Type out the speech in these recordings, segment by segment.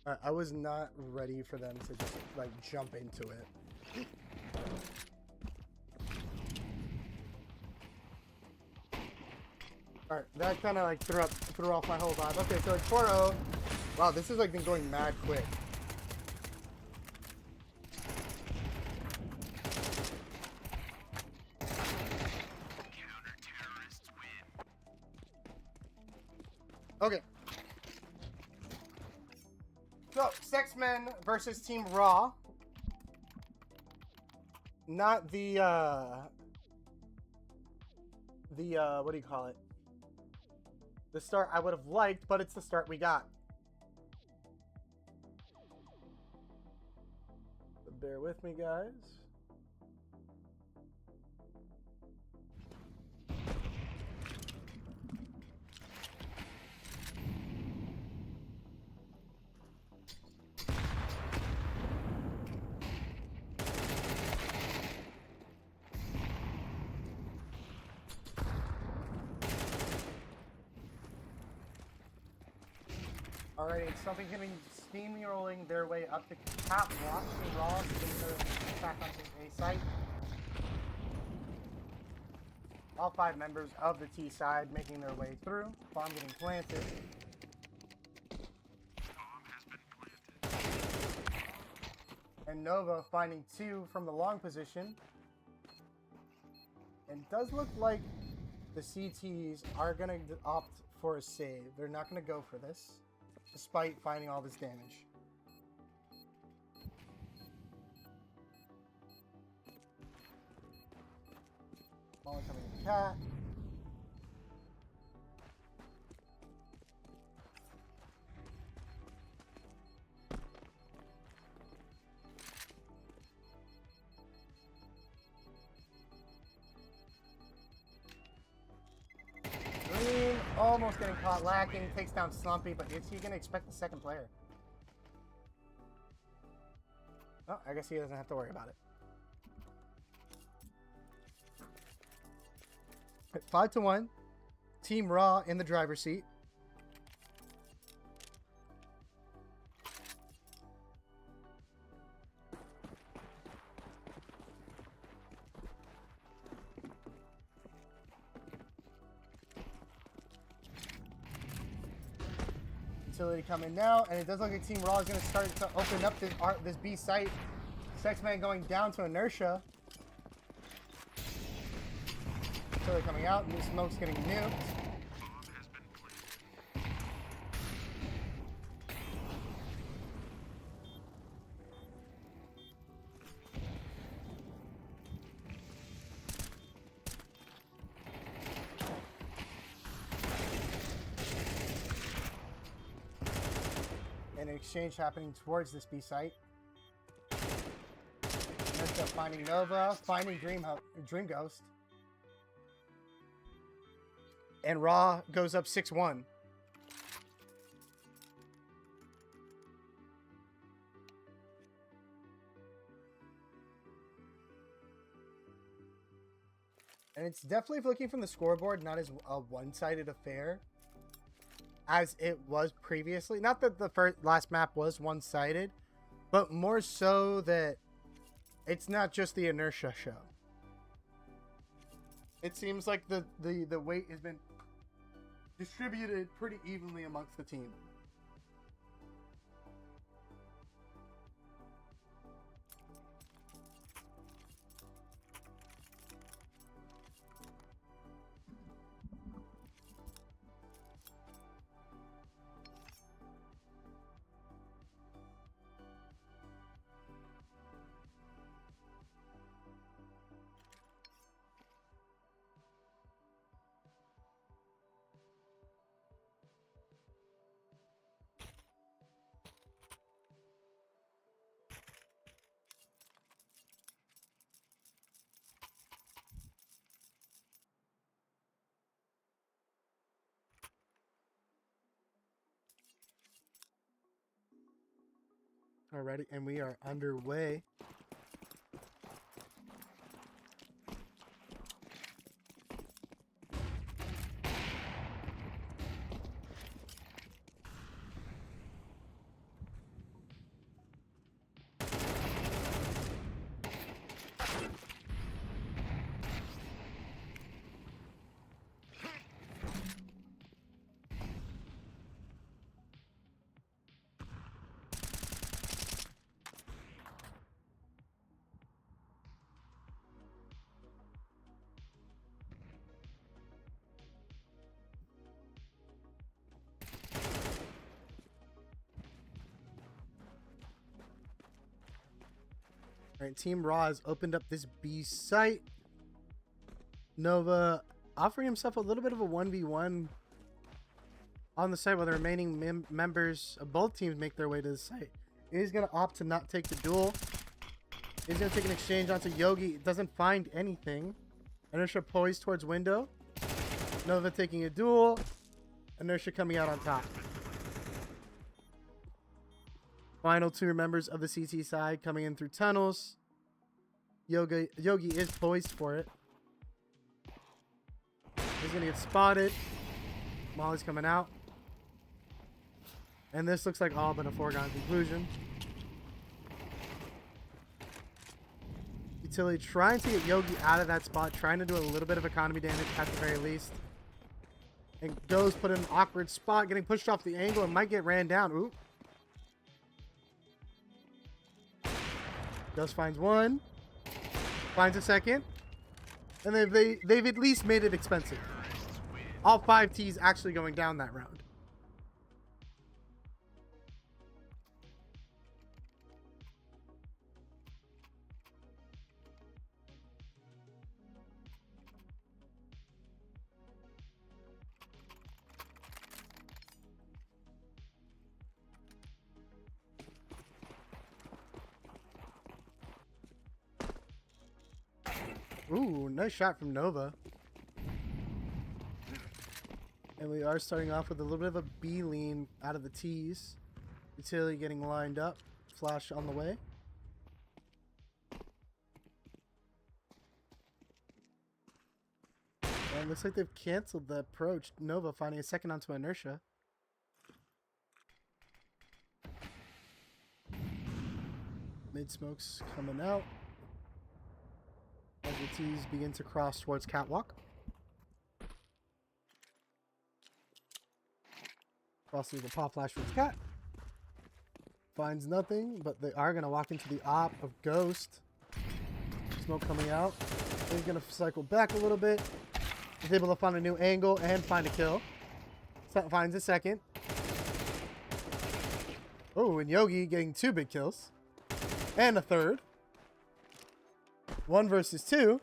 I was not ready for them to just like jump into it. Alright, that kind of like threw off my whole vibe. Okay, so like 4-0. Wow, this has like been going mad quick. Okay. So, SeX-Men versus Team RAAAH. Not the what do you call it? The start I would have liked, but it's the start we got. So bear with me, guys. Alright, something getting steamrolling their way up the catwalk. RAAAH getting their attack onto A site. All 5 members of the T side making their way through. Bomb getting planted. And Nova finding 2 from the long position. And it does look like the CTs are going to opt for a save. They're not going to go for this, despite finding all this damage. Molly coming to cat. Green almost getting caught lacking. Takes down Slumpy, but is he going to expect the second player? Oh, I guess he doesn't have to worry about it. 5-1. Team RAAAH in the driver's seat. Utility coming now, and it does look like Team RAAAH is going to start to open up this B site. SeX-Men going down to inertia. Utility coming out, new smoke's getting nuked. An exchange happening towards this B site. Inertia finding Nova, finding Dream Ghost. And RAAAH goes up 6-1. And it's definitely looking from the scoreboard, not as a one-sided affair as it was previously. Not that the last map was one-sided, but more so that it's not just the inertia show. It seems like the weight has been distributed pretty evenly amongst the team. Alrighty, and we are underway. Alright, Team RAAAH has opened up this B site. Nova offering himself a little bit of a 1v1 on the site while the remaining members of both teams make their way to the site. He's going to opt to not take the duel. He's going to take an exchange onto Yogi. Doesn't find anything. Inertia poised towards window. Nova taking a duel. Inertia coming out on top. Final two members of the CT side coming in through tunnels. Yogi is poised for it. He's going to get spotted. Molly's coming out. And this looks like all but a foregone conclusion. Utility trying to get Yogi out of that spot. Trying to do a little bit of economy damage at the very least. And goes put in an awkward spot. Getting pushed off the angle and might get ran down. Ooh. Ghost finds one. Finds a second. And they've at least made it expensive. All 5 T's actually going down that round. Ooh, nice shot from Nova. And we are starting off with a little bit of a B lean out of the T's. Utility getting lined up. Flash on the way. And looks like they've canceled the approach. Nova finding a second onto Inertia. Mid smokes coming out. As the T's begin to cross towards Catwalk. Crosses the pop flash towards Cat. Finds nothing, but they are going to walk into the op of Ghost. Smoke coming out. He's going to cycle back a little bit. He's able to find a new angle and find a kill. Finds a second. Oh, and Yogi getting 2 big kills. And a third. 1 versus 2.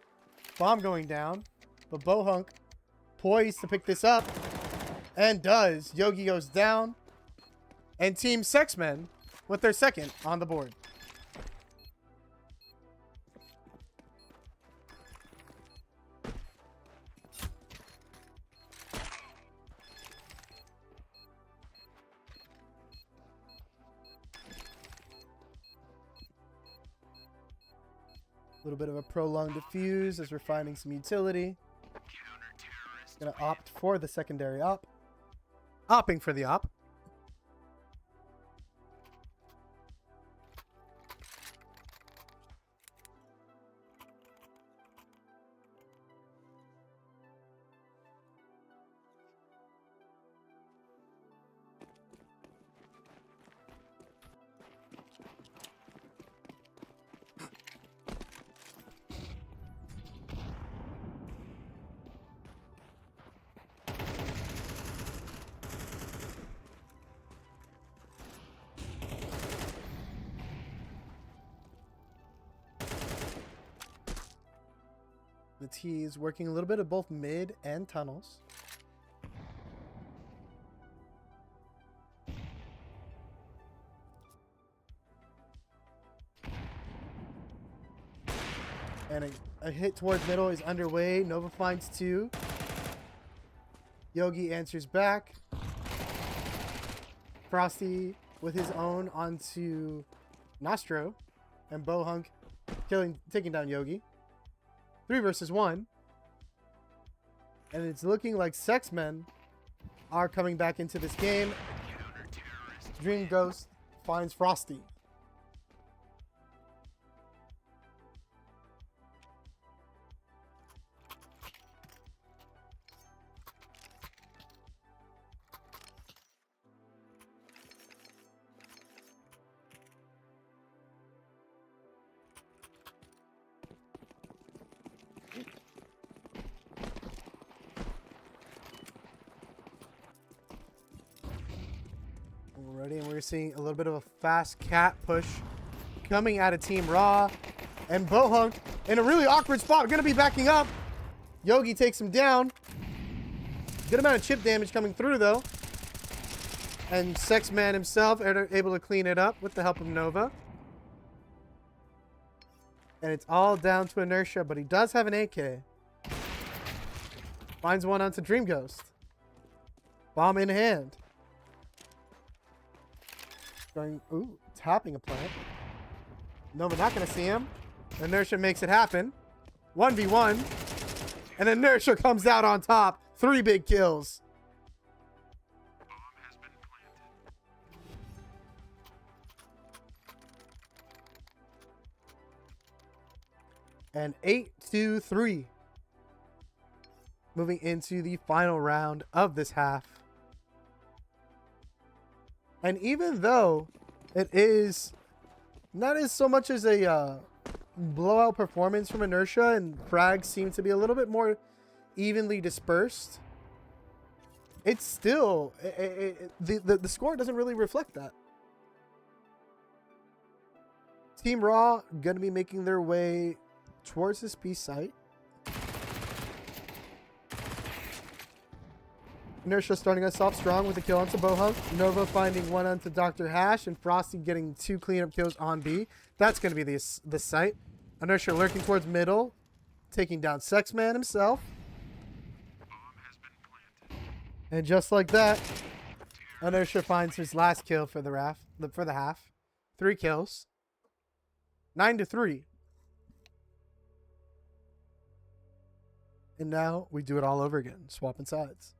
Bomb going down. But Bohunk poised to pick this up. And does. Yogi goes down. And Team SeX-Men with their second on the board. A little bit of a prolonged defuse as we're finding some utility. Gonna opt for the secondary op. Opping for the op. The T is working a little bit of both mid and tunnels. And a hit towards middle is underway. Nova finds 2. Yogi answers back. Frosty with his own onto Nostro. And Bohunk taking down Yogi. 3 versus 1. And it's looking like SeX-Men are coming back into this game. Dream Ghost finds Frosty. Alrighty, and we're seeing a little bit of a fast cat push coming out of Team RAAAH. And Bohunk in a really awkward spot. Going to be backing up. Yogi takes him down. Good amount of chip damage coming through, though. And SeX-Men himself are able to clean it up with the help of Nova. And it's all down to Inertia, but he does have an AK. Finds one onto Dream Ghost. Bomb in hand. Going, ooh, tapping a plant. Nova not going to see him. Inertia makes it happen. 1v1. And Inertia comes out on top. 3 big kills. And 8-2-3. Moving into the final round of this half. And even though it is not as so much as a blowout performance from Inertia, and frags seem to be a little bit more evenly dispersed, it's still the score doesn't really reflect that. Team RAAAH going to be making their way towards this B site. Inertia starting us off strong with a kill onto Bohunk. Nova finding one onto Dr. Hash, and Frosty getting 2 cleanup kills on B. That's going to be the site. Inertia lurking towards middle, taking down SeX-Men himself. And just like that, Inertia finds his last kill for the half. 3 kills. 9-3. And now we do it all over again, swapping sides.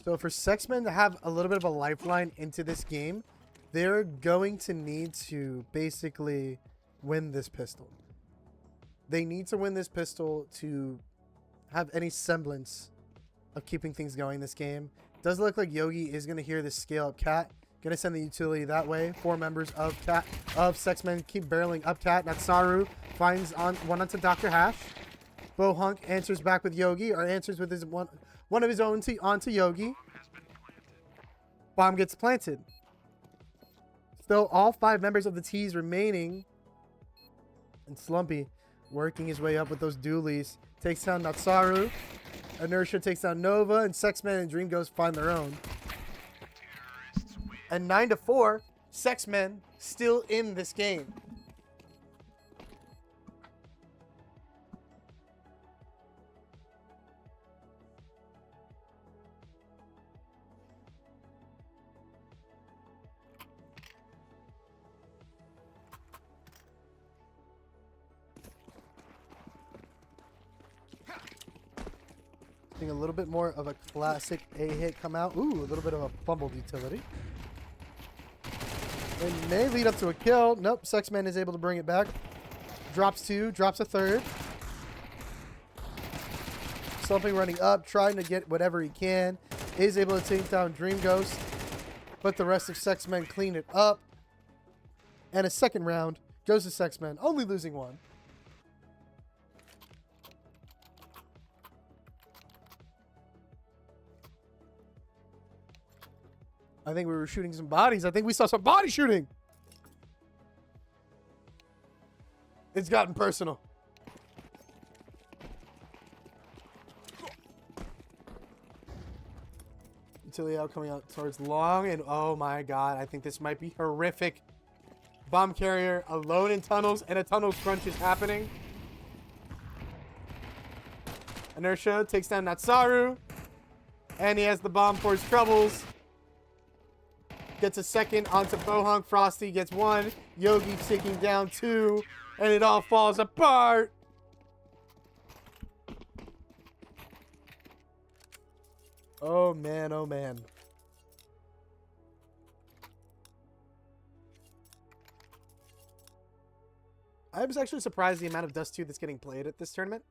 So for SeX-Men to have a little bit of a lifeline into this game, they're going to need to basically win this pistol. They need to win this pistol to have any semblance of keeping things going this game. Does look like Yogi is going to hear this scale up cat. Going to send the utility that way. 4 members of SeX-Men keep barreling up cat. Natsaru finds one onto Dr. Hash. Bohunk answers back with Yogi, or answers with his one of his own onto Yogi. Bomb gets planted. Still all 5 members of the T's remaining. And Slumpy working his way up with those dualies. Takes down Natsaru. Inertia takes down Nova, and SeX-Men and Dream Ghost find their own. And 9-4, SeX-Men still in this game. A little bit more of a classic A hit come out. Ooh, a little bit of a fumbled utility. It may lead up to a kill. Nope, SeX-Men is able to bring it back. Drops 2, drops a 3rd. Something running up, trying to get whatever he can. Is able to take down Dream Ghost. But the rest of SeX-Men clean it up. And a second round goes to SeX-Men, only losing 1. I think we were shooting some bodies. I think we saw some body shooting. It's gotten personal. Utility out coming out towards long. And oh my god, I think this might be horrific. Bomb carrier alone in tunnels, and a tunnel crunch is happening. Inertia takes down Natsaru. And he has the bomb for his troubles. Gets a second onto Bohunk. Frosty gets 1. Yogi taking down 2. And it all falls apart. Oh man, oh man. I was actually surprised the amount of Dust 2 that's getting played at this tournament.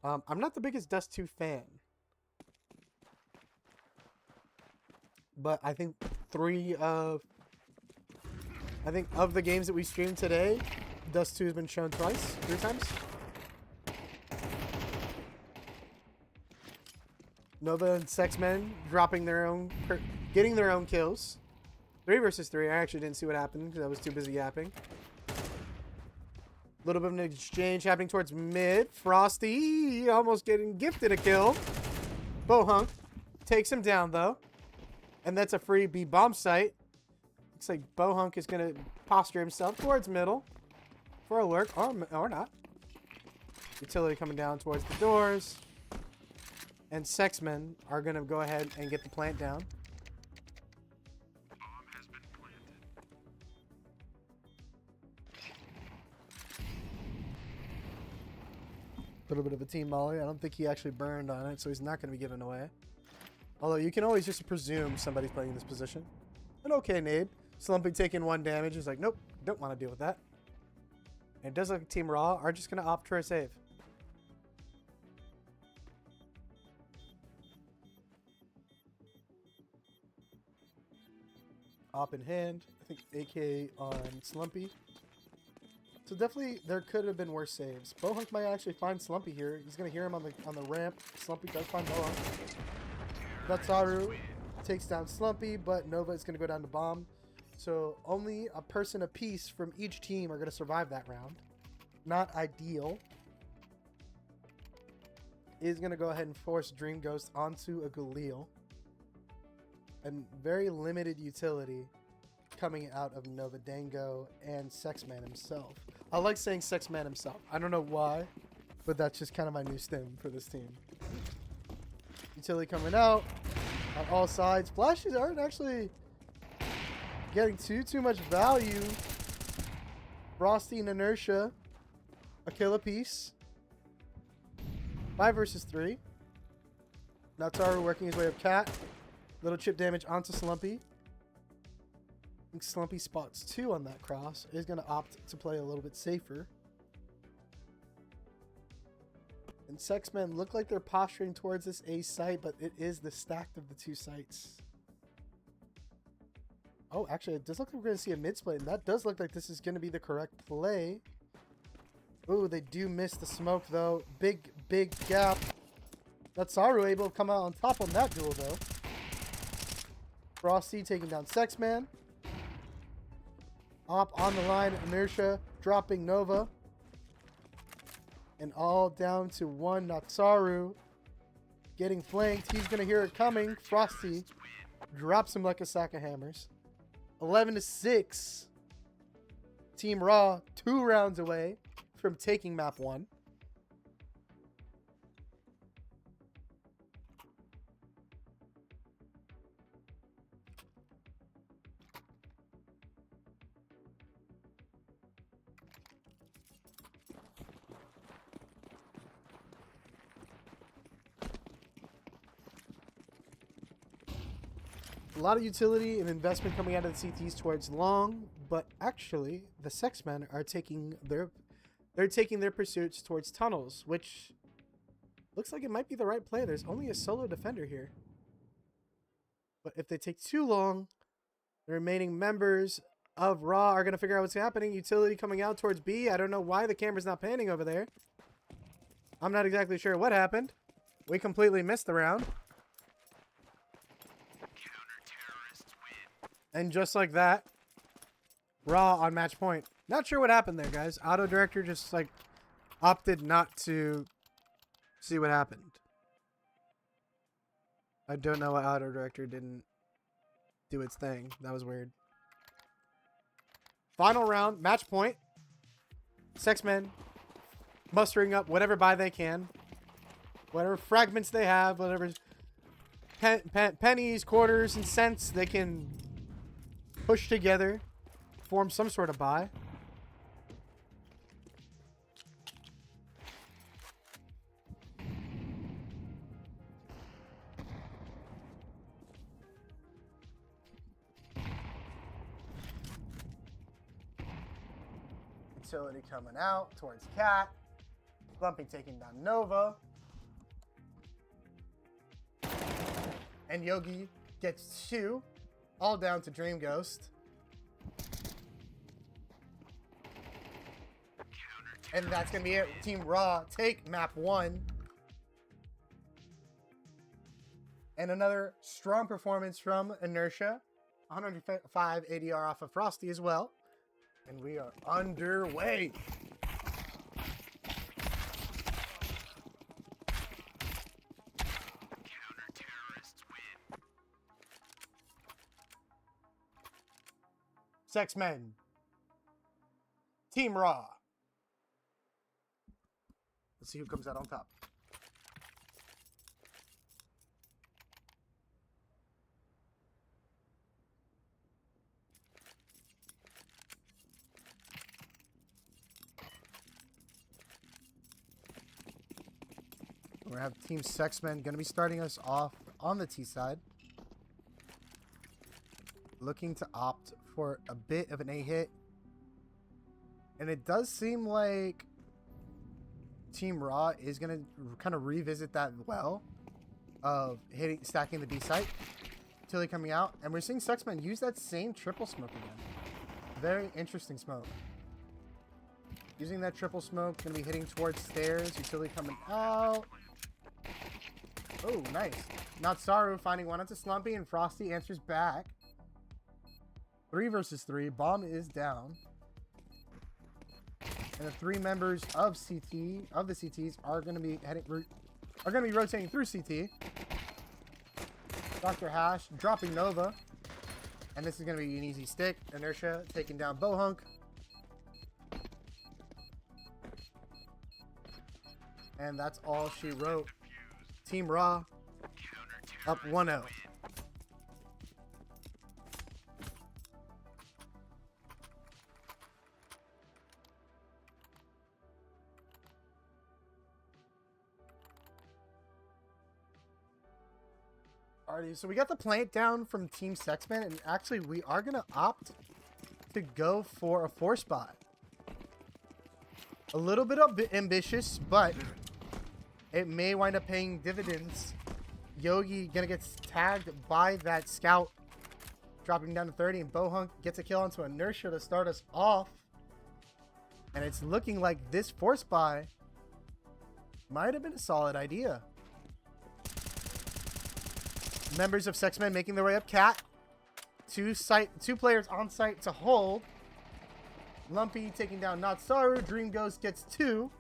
I'm not the biggest Dust 2 fan. But I think 3 of I think of the games that we streamed today, Dust 2 has been shown twice, 3 times. Nova and SeX-Men dropping their own, getting their own kills. 3 versus 3. I actually didn't see what happened because I was too busy yapping. A little bit of an exchange happening towards mid. Frosty almost getting gifted a kill. Bohunk takes him down though. And that's a free B bomb site. Looks like Bohunk is going to posture himself towards middle for a lurk, or not. Utility coming down towards the doors. And SeX-Men are going to go ahead and get the plant down. A little bit of a team molly. I don't think he actually burned on it, so he's not going to be given away. Although you can always just presume somebody's playing in this position. An okay nade. Slumpy taking 1 damage. He's like, nope, don't want to deal with that. And it does look like Team RAAAH are just going to opt for a save. Op in hand. I think AK on Slumpy. So definitely there could have been worse saves. Bohunk might actually find Slumpy here. He's going to hear him on the ramp. Slumpy does find Bohunk. Natsaru takes down Slumpy, but Nova is going to go down to bomb. So only a person apiece from each team are going to survive that round. Not ideal. Is going to go ahead and force Dream Ghost onto a Galil. And very limited utility coming out of Nova Dango and SeX-Man himself. I like saying SeX-Man himself. I don't know why, but that's just kind of my new stim for this team. Utility coming out on all sides. Flashes aren't actually getting too much value. Frosty and Inertia, a kill apiece. 5 versus 3. Natsaru working his way up cat. Little chip damage onto Slumpy. I think Slumpy spots 2 on that cross. Is going to opt to play a little bit safer. And SeX-Men look like they're posturing towards this A site, but it is the stacked of the 2 sites. Oh, actually, it does look like we're going to see a mid split, and that does look like this is going to be the correct play. Ooh, they do miss the smoke, though. Big gap. Natsaru able to come out on top on that duel, though. Frosty taking down SeX-Man. Op on the line, Inertia dropping Nova. And all down to 1 Natsaru. Getting flanked. He's going to hear it coming. Frosty drops him like a sack of hammers. 11-6. Team RAAAH 2 rounds away from taking map 1. A lot of utility and investment coming out of the CTs towards long, but actually the SeX-Men are taking their pursuits towards tunnels, which looks like it might be the right play. There's only a solo defender here. But if they take too long, the remaining members of RAAAH are going to figure out what's happening. Utility coming out towards B. I don't know why the camera's not panning over there. I'm not exactly sure what happened. We completely missed the round. And just like that, RAAAH on match point. Not sure what happened there, guys. Auto director just like opted not to see what happened. I don't know why auto director didn't do its thing. That was weird. Final round, match point. SeX-Men mustering up whatever buy they can. Whatever fragments they have, whatever pennies, quarters, and cents they can push together, form some sort of buy. Utility coming out towards Cat. Slumpy taking down Nova. And Yogi gets 2. All down to Dream Ghost. And that's going to be it. Team RAAAH take map 1. And another strong performance from Inertia. 105 ADR off of Frosty as well. And we are underway. SeX-Men. Team RAAAH. Let's see who comes out on top. We're going to have Team SeX-Men going to be starting us off on the T side. Looking to opt for a bit of an A hit. And it does seem like Team RAAAH is going to kind of revisit that well of stacking the B site. Tilly coming out. And we're seeing SeX-Men use that same triple smoke again. Very interesting smoke. Using that triple smoke, going to be hitting towards stairs. Utility coming out. Oh, nice. Natsaru finding one onto Slumpy, and Frosty answers back. 3 versus 3. Bomb is down. And the 3 members of the CTs are going to be rotating through CT. Dr. Hash dropping Nova. And this is going to be an easy stick. Inertia taking down Bohunk. And that's all she wrote. Team RAAAH up 1-0. Alrighty, so we got the plant down from Team SeX-Men, and actually we are going to opt to go for a 4 spot. A little bit ambitious, but it may wind up paying dividends. Yogi gonna get tagged by that scout, dropping down to 30, and Bohunk gets a kill onto Inertia to start us off. And it's looking like this force buy might have been a solid idea. Members of SeX-Men making their way up. Cat, two players on site to hold. Lumpy taking down Natsaru. Dream Ghost gets 2.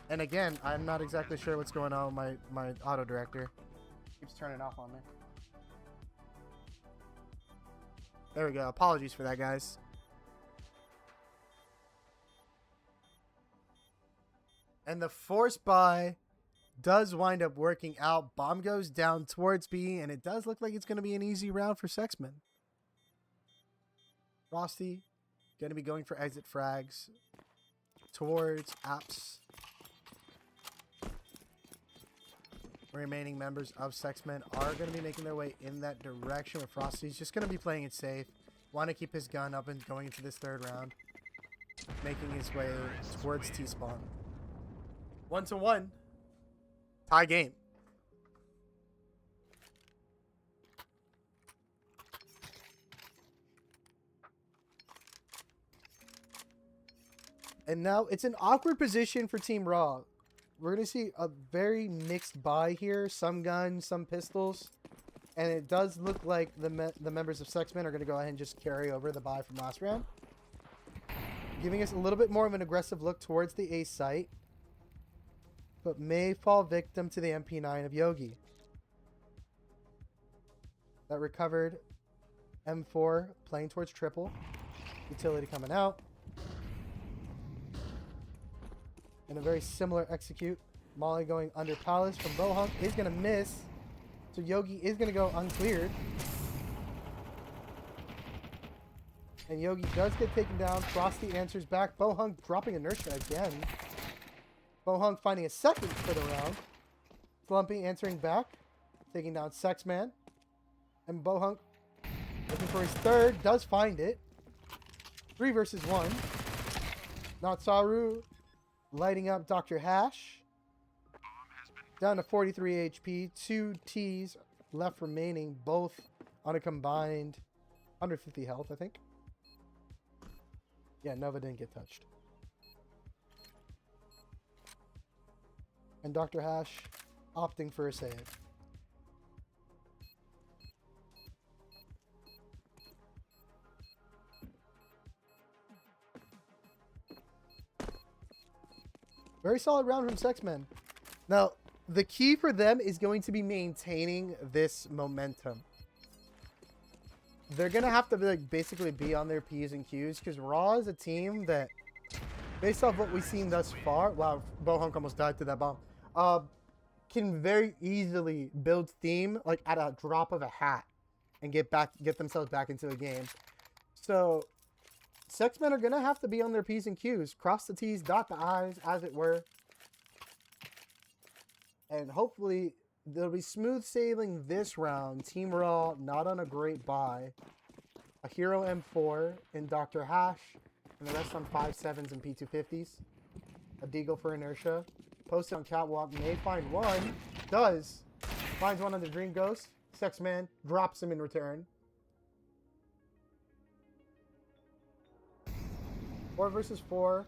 And again, I'm not exactly sure what's going on with my auto director. Keeps turning off on me. There we go. Apologies for that, guys. And the force buy does wind up working out. Bomb goes down towards B, and it does look like it's going to be an easy round for SeX-Men. Frosty going to be going for exit frags towards apps. Remaining members of SeX-Men are going to be making their way in that direction, where Frosty's just going to be playing it safe. Want to keep his gun up and going into this 3rd round. Making his way towards T-spawn. 1-1. Tie game. And now it's an awkward position for Team RAAAH. We're going to see a very mixed buy here. Some guns, some pistols. And it does look like the members of SeX-Men are going to go ahead and just carry over the buy from last round. Giving us a little bit more of an aggressive look towards the A site. But may fall victim to the MP9 of Yogi. That recovered M4 playing towards triple. Utility coming out. And a very similar execute. Molly going under Palace from Bohunk is going to miss. So Yogi is going to go uncleared. And Yogi does get taken down. Frosty answers back. Bohunk dropping Inertia again. Bohunk finding a second for the round. Slumpy answering back. Taking down SeX-Man. And Bohunk looking for his 3rd. Does find it. 3 versus 1. Natsaru lighting up Dr. Hash. Down to 43 HP. 2 Ts left remaining. Both on a combined 150 health, I think. Yeah, Nova didn't get touched. And Dr. Hash opting for a save. Very solid round from SeX-Men. Now, the key for them is going to be maintaining this momentum. They're going to have to like basically be on their P's and Q's because RAAAH is a team that, based off what we've seen thus far, wow, Bohunk almost died to that bomb, can very easily build theme like at a drop of a hat and get themselves back into a game. So SeX-Men are going to have to be on their P's and Q's. Cross the T's, dot the I's, as it were. And hopefully, they'll be smooth sailing this round. Team RAAAH not on a great buy. A Hero M4 in Dr. Hash. And the rest on 5.7s and P250s. A Deagle for inertia. Posted on Catwalk. May find one. Does. Finds one on the Dream Ghost. SeX-Man drops him in return. 4 versus 4.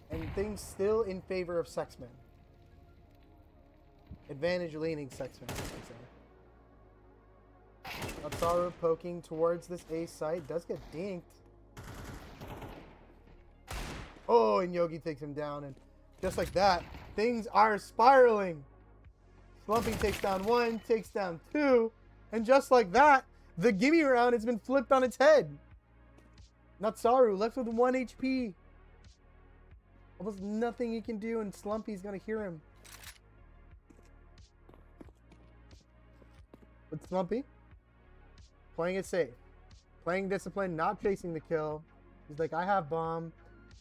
And things still in favor of SeX-Men. Advantage leaning SeX-Men, I should say. Atsaru poking towards this A site. Does get dinked. Oh, and Yogi takes him down. And just like that, things are spiraling. Slumping takes down 1, takes down 2. And just like that, the gimme round has been flipped on its head. Natsaru left with 1 HP. Almost nothing he can do, and Slumpy's gonna hear him. But Slumpy, playing it safe. Playing discipline, not chasing the kill. He's like, I have bomb.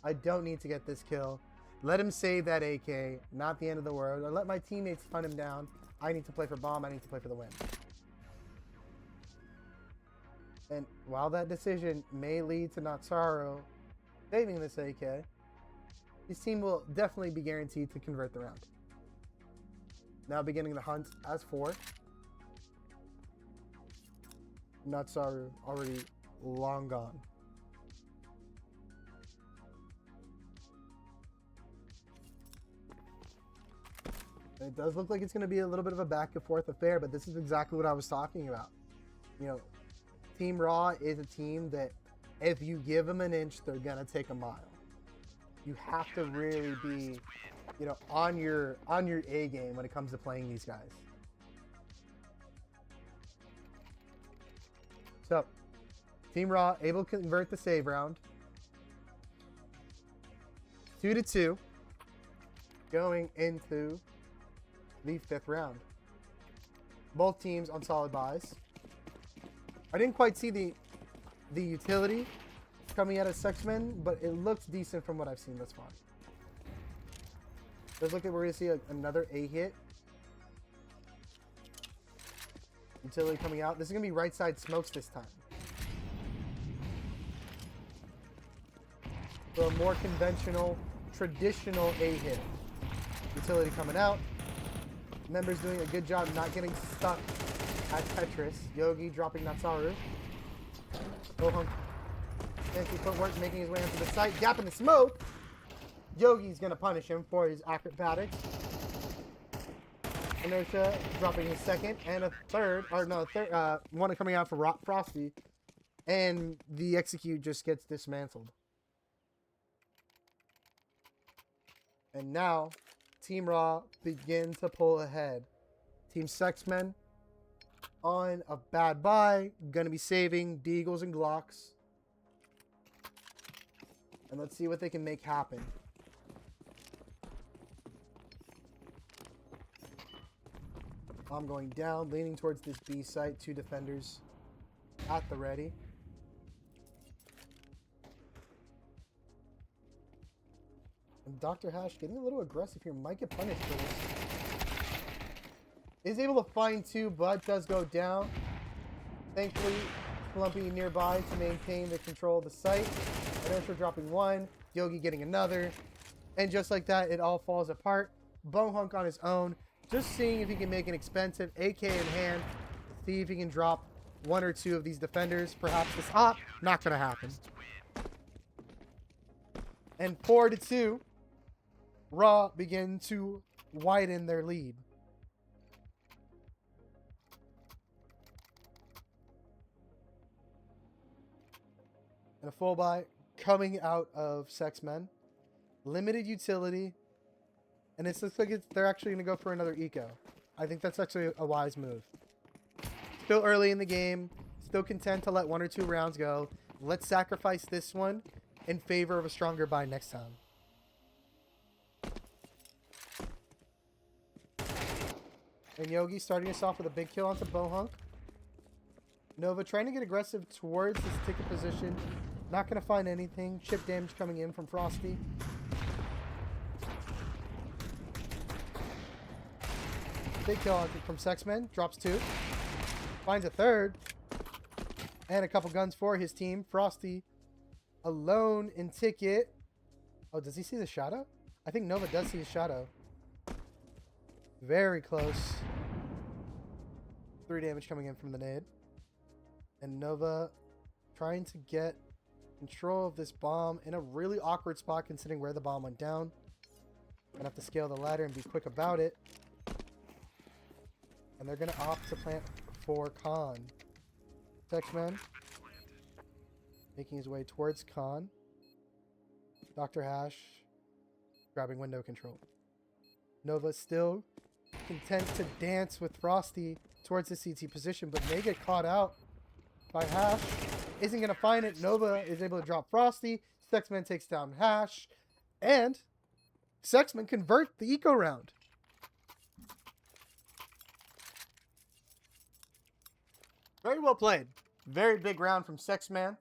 I don't need to get this kill. Let him save that AK. Not the end of the world. I let my teammates hunt him down. I need to play for bomb. I need to play for the win. And while that decision may lead to Natsaru saving this AK, his team will definitely be guaranteed to convert the round. Now beginning the hunt as 4. Natsaru already long gone. And it does look like it's going to be a little bit of a back and forth affair, but this is exactly what I was talking about. You know, Team RAAAH is a team that if you give them an inch, they're going to take a mile. You have to really be, you know, on your A game when it comes to playing these guys. So, Team RAAAH able to convert the save round. 2-2 going into the 5th round. Both teams on solid buys. I didn't quite see the utility coming out of SeX-Men, but it looks decent from what I've seen thus far. Does look like we're going to see another A hit. Utility coming out. This is going to be right side smokes this time. So a more conventional, traditional A hit. Utility coming out. Members doing a good job not getting stuck at Tetris. Yogi dropping Natsaru. Bohunk. Fancy footwork making his way onto the site. Gap in the smoke. Yogi's going to punish him for his acrobatics. Inertia dropping his second and a third. Or no, one coming out for Frosty. And the execute just gets dismantled. And now, Team RAAAH begin to pull ahead. Team SeX-Men on a bad buy. Gonna be saving Deagles and Glocks. And let's see what they can make happen. I'm going down, leaning towards this B site. 2 defenders at the ready. And Dr. Hash getting a little aggressive here. Might get punished for this. Is able to find 2, but does go down. Thankfully, Slumpy nearby to maintain the control of the site. Inertia dropping 1. Yogi getting another. And just like that, it all falls apart. Bohunk on his own. Just seeing if he can make an expensive AK in hand. See if he can drop one or two of these defenders. Perhaps this op. Not going to happen. And 4-2. RAAAH begin to widen their lead. And a full buy coming out of SeX-Men. Limited utility. And it looks like they're actually going to go for another eco. I think that's actually a wise move. Still early in the game. Still content to let 1 or 2 rounds go. Let's sacrifice this one in favor of a stronger buy next time. And Yogi starting us off with a big kill onto Bohunk. Nova trying to get aggressive towards this ticket position. Not going to find anything. Chip damage coming in from Frosty. Big kill from SeX-Men. Drops 2. Finds a 3rd. And a couple guns for his team. Frosty alone in ticket. Oh, does he see the shadow? I think Nova does see the shadow. Very close. 3 damage coming in from the nade. And Nova trying to get control of this bomb in a really awkward spot considering where the bomb went down. Gonna have to scale the ladder and be quick about it. And they're gonna opt to plant for Khan. SeX-Men making his way towards Khan. RAAAH grabbing window control. Nova still content to dance with Frosty towards the CT position, but may get caught out by Hash. Isn't going to find it. Nova is able to drop Frosty. SeX-Men takes down Hash. And SeX-Men convert the eco round. Very well played. Very big round from SeX-Man.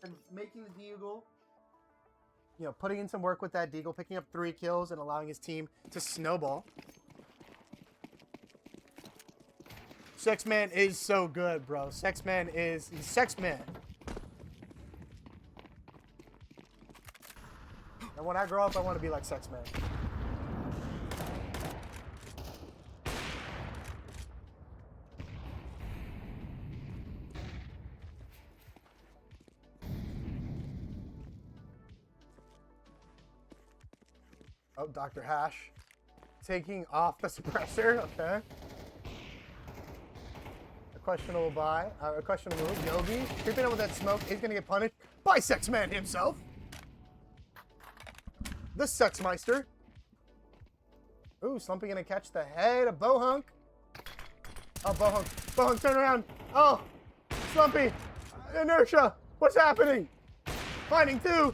And making the Deagle, you know, putting in some work with that Deagle, picking up 3 kills and allowing his team to snowball. SeX-Man is so good, bro. SeX-Man is SeX-Man. And when I grow up, I want to be like SeX-Man. Oh, Dr. Hash taking off the suppressor. Okay. A questionable buy. A questionable move. Yogi creeping up with that smoke is going to get punished by SeX-Man himself. The Sexmeister. Ooh, Slumpy going to catch the head of Bohunk. Oh, Bohunk. Bohunk, turn around. Oh, Slumpy. Inertia. What's happening? Finding 2.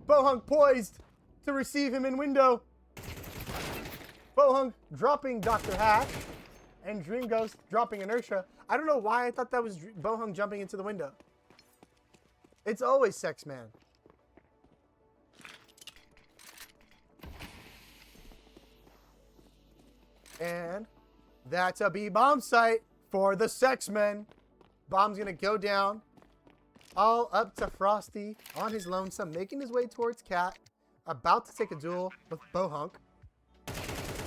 Bohunk poised to receive him in window. Bohunk dropping Dr. Hash. And Dream Ghost dropping Inertia. I don't know why I thought that was Bohunk jumping into the window. It's always SeX-Man. And that's a B-bomb site for the SeX-Men. Bomb's going to go down. All up to Frosty on his lonesome, making his way towards Cat. About to take a duel with Bohunk.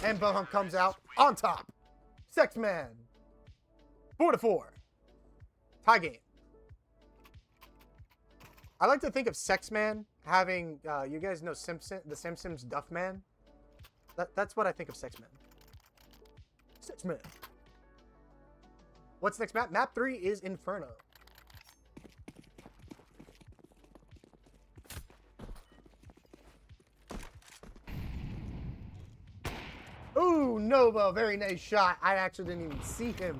And Bohunk comes out on top. SeX-Man. 4-4. Tie game. I like to think of SeX-Man having, you guys know the Simpsons Duffman? That's what I think of SeX-Man. SeX-Man. What's next map? Map 3 is Inferno. Ooh, Nova, very nice shot. I actually didn't even see him.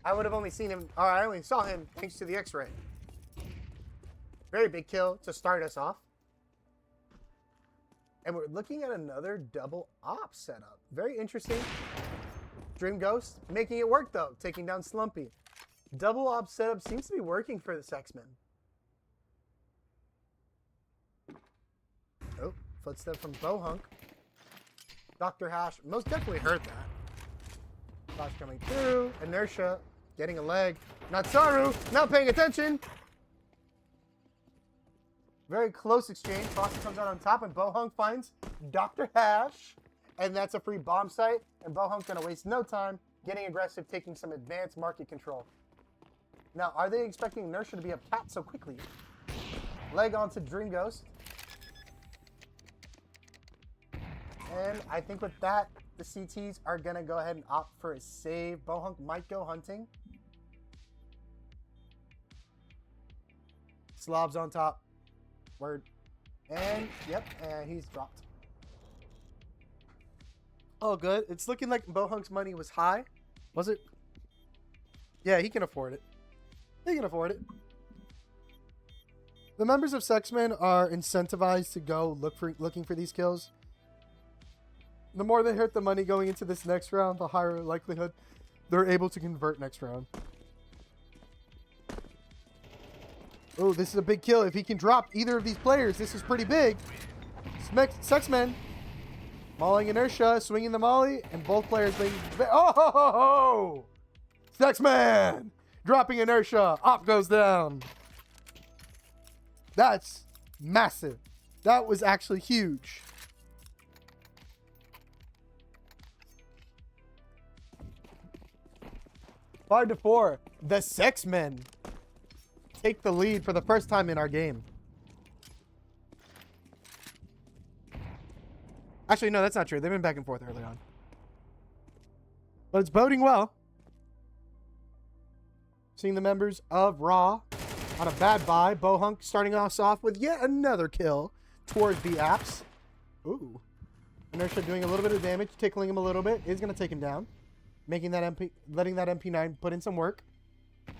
I would have only seen him, or I only saw him thanks to the X-ray. Very big kill to start us off. And we're looking at another double op setup. Very interesting. Dream Ghost making it work though, taking down Slumpy. Double op setup seems to be working for the SeX-Men. Oh, footstep from Bohunk. Dr. Hash most definitely heard that. Flash coming through. Inertia getting a leg. Natsaru not paying attention. Very close exchange. Frosty comes out on top and Bohunk finds Dr. Hash. And that's a free bomb site. And Bohunk's going to waste no time getting aggressive, taking some advanced market control. Now, are they expecting Inertia to be up cat so quickly? Leg onto Dream Ghost. And I think with that, the CTs are going to go ahead and opt for a save. Bohunk might go hunting. Slob's on top. Word. And, yep, and he's dropped. Oh, good. It's looking like Bohunk's money was high. Was it? Yeah, he can afford it. He can afford it. The members of SeX-Men are incentivized to go looking for these kills. The more they hurt the money going into this next round, the higher likelihood they're able to convert next round. Oh, this is a big kill. If he can drop either of these players, this is pretty big. SeX-Men mauling Inertia, swinging the molly, and both players being... Oh, ho, ho, ho! SeX-Men dropping Inertia. Op goes down. That's massive. That was actually huge. Five to 4. The SeX-Men take the lead for the first time in our game. Actually, no, that's not true. They've been back and forth early on. But it's boding well. Seeing the members of RAAAH on a bad buy. Bohunk starting us off with yet another kill towards the apps. Ooh. Inertia doing a little bit of damage, tickling him a little bit. Is going to take him down. Making that letting that MP9 put in some work.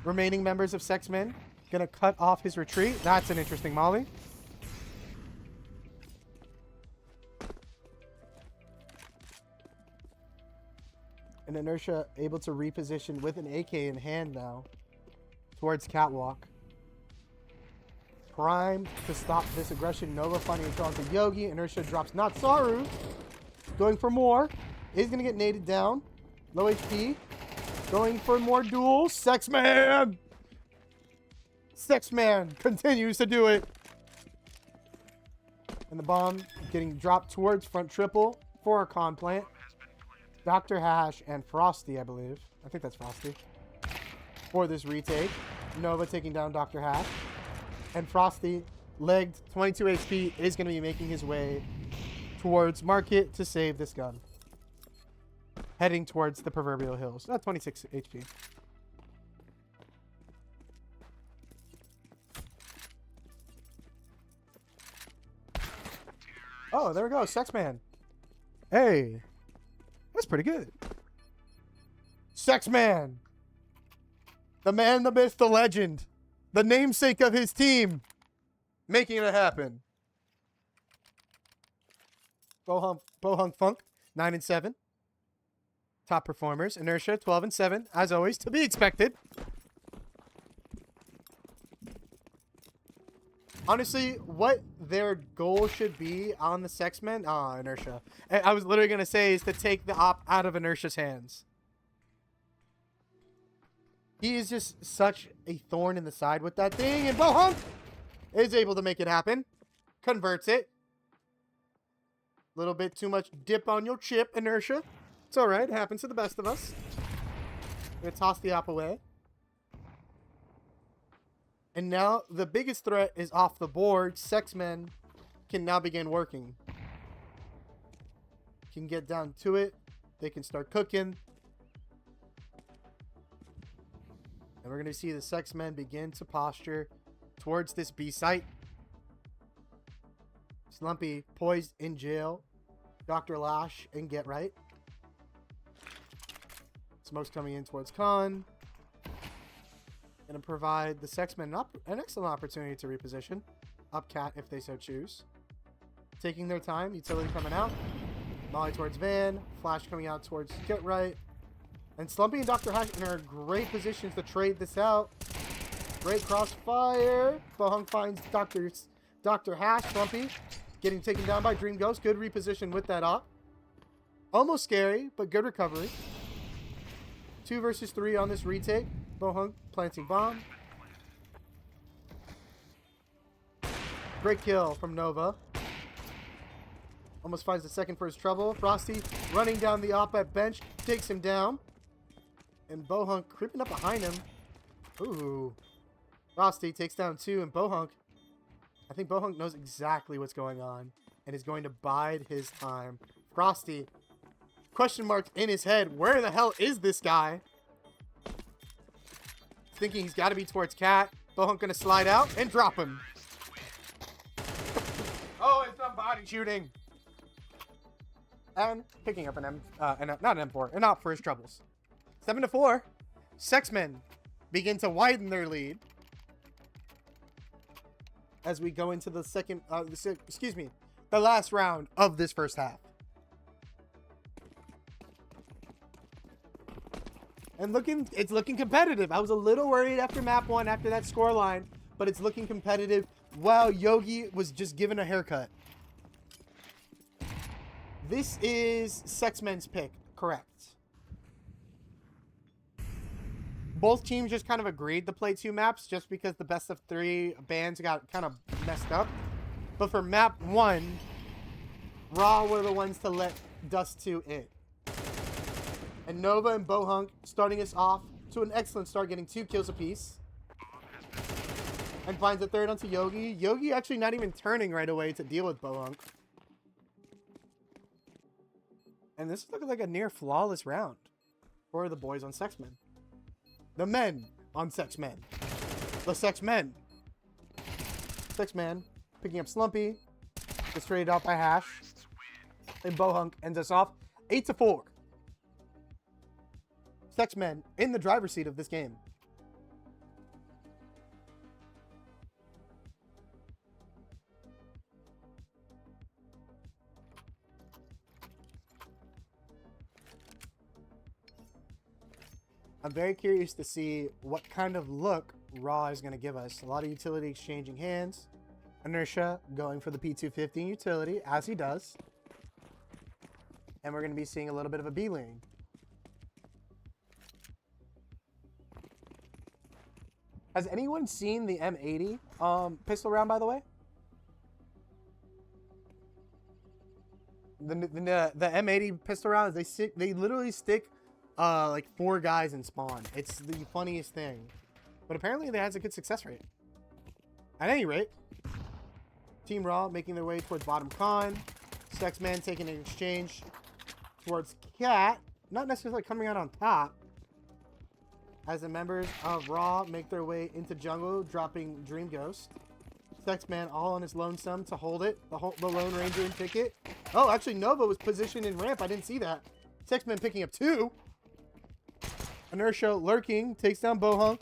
Remaining members of SeX-Men going to cut off his retreat. That's an interesting molly. And Inertia able to reposition with an AK in hand now towards Catwalk. Primed to stop this aggression. Nova finding a control onto Yogi. Inertia drops Natsaru. Going for more. Is going to get naded down. Low HP. Going for more duels. SeX-Man! SeX-Man continues to do it. And the bomb getting dropped towards front triple for a con plant. Dr. Hash and Frosty, I believe. I think that's Frosty. For this retake. Nova taking down Dr. Hash. And Frosty, legged, 22 HP, is going to be making his way towards Market to save this gun. Heading towards the proverbial hills. That's 26 HP. Oh, there we go. SeX-Man. Hey. That's pretty good. SeX-Man. The man, the myth, the legend. The namesake of his team. Making it happen. Bohunk Funk, 9-7. Top performers. Inertia, 12-7. As always, to be expected. Honestly, what their goal should be on the SeX-Men... Inertia. I was literally going to say is to take the op out of Inertia's hands. He is just such a thorn in the side with that thing. And Bohunk is able to make it happen. Converts it. Little bit too much dip on your chip, Inertia. It's alright. It happens to the best of us. Gonna toss the op away. And now the biggest threat is off the board. SeX-Men can now begin working. Can get down to it. They can start cooking. And we're going to see the SeX-Men begin to posture towards this B site. Slumpy poised in jail. Dr. Lash and Get Right. Smoke's coming in towards Khan. Going to provide the SeX-Men an excellent opportunity to reposition. Up cat if they so choose. Taking their time. Utility coming out. Molly towards Van. Flash coming out towards Get Right. And Slumpy and Dr. Hash are in great positions to trade this out. Great crossfire. Bohunk finds Dr. Hash. Slumpy getting taken down by Dream Ghost. Good reposition with that op. Almost scary, but good recovery. 2 versus 3 on this retake. Bohunk planting bomb. Great kill from Nova. Almost finds the second for his trouble. Frosty running down the op at bench. Takes him down. And Bohunk creeping up behind him. Ooh. Frosty takes down 2, and Bohunk. I think Bohunk knows exactly what's going on and is going to bide his time. Frosty, question mark in his head. Where the hell is this guy? Thinking he's got to be towards Cat. Bohunk going to slide out and drop him. Oh, it's not body shooting. And picking up an not an M4, an op for his troubles. 7-4. SeX-Men begin to widen their lead as we go into the the last round of this first half. And it's looking competitive. I was a little worried after map 1, after that score line, but it's looking competitive. Wow, Yogi was just given a haircut. This is SeX-Men's pick, correct. Both teams just kind of agreed to play 2 maps just because the best of 3 bands got kind of messed up. But for map 1, RAAAH were the ones to let Dust 2 in. And Nova and Bohunk starting us off to an excellent start, getting 2 kills apiece. And finds a third onto Yogi. Yogi actually not even turning right away to deal with Bohunk. And this is looking like a near flawless round for the boys on SeX-Men. The men on SeX-Men. The SeX-Men. SeX-Man picking up Slumpy. Gets traded off by Hash. And Bohunk ends us off 8-4. SeX-Men in the driver's seat of this game. I'm very curious to see what kind of look RAAAH is going to give us. A lot of utility exchanging hands. Inertia going for the P250 utility, as he does. And we're going to be seeing a little bit of a B lane. Has anyone seen the M80 pistol round, by the way? The M80 pistol rounds, they literally stick like 4 guys in spawn. It's the funniest thing. But apparently it has a good success rate. At any rate, Team RAAAH making their way towards bottom con. SeX-Men taking an exchange towards Cat. Not necessarily coming out on top. As the members of RAAAH make their way into jungle, dropping Dream Ghost. SeX-Man all on his lonesome to hold it. The Lone Ranger and pick it. Oh, actually Nova was positioned in ramp. I didn't see that. SeX-Man picking up 2. Inertia lurking, takes down Bohunk.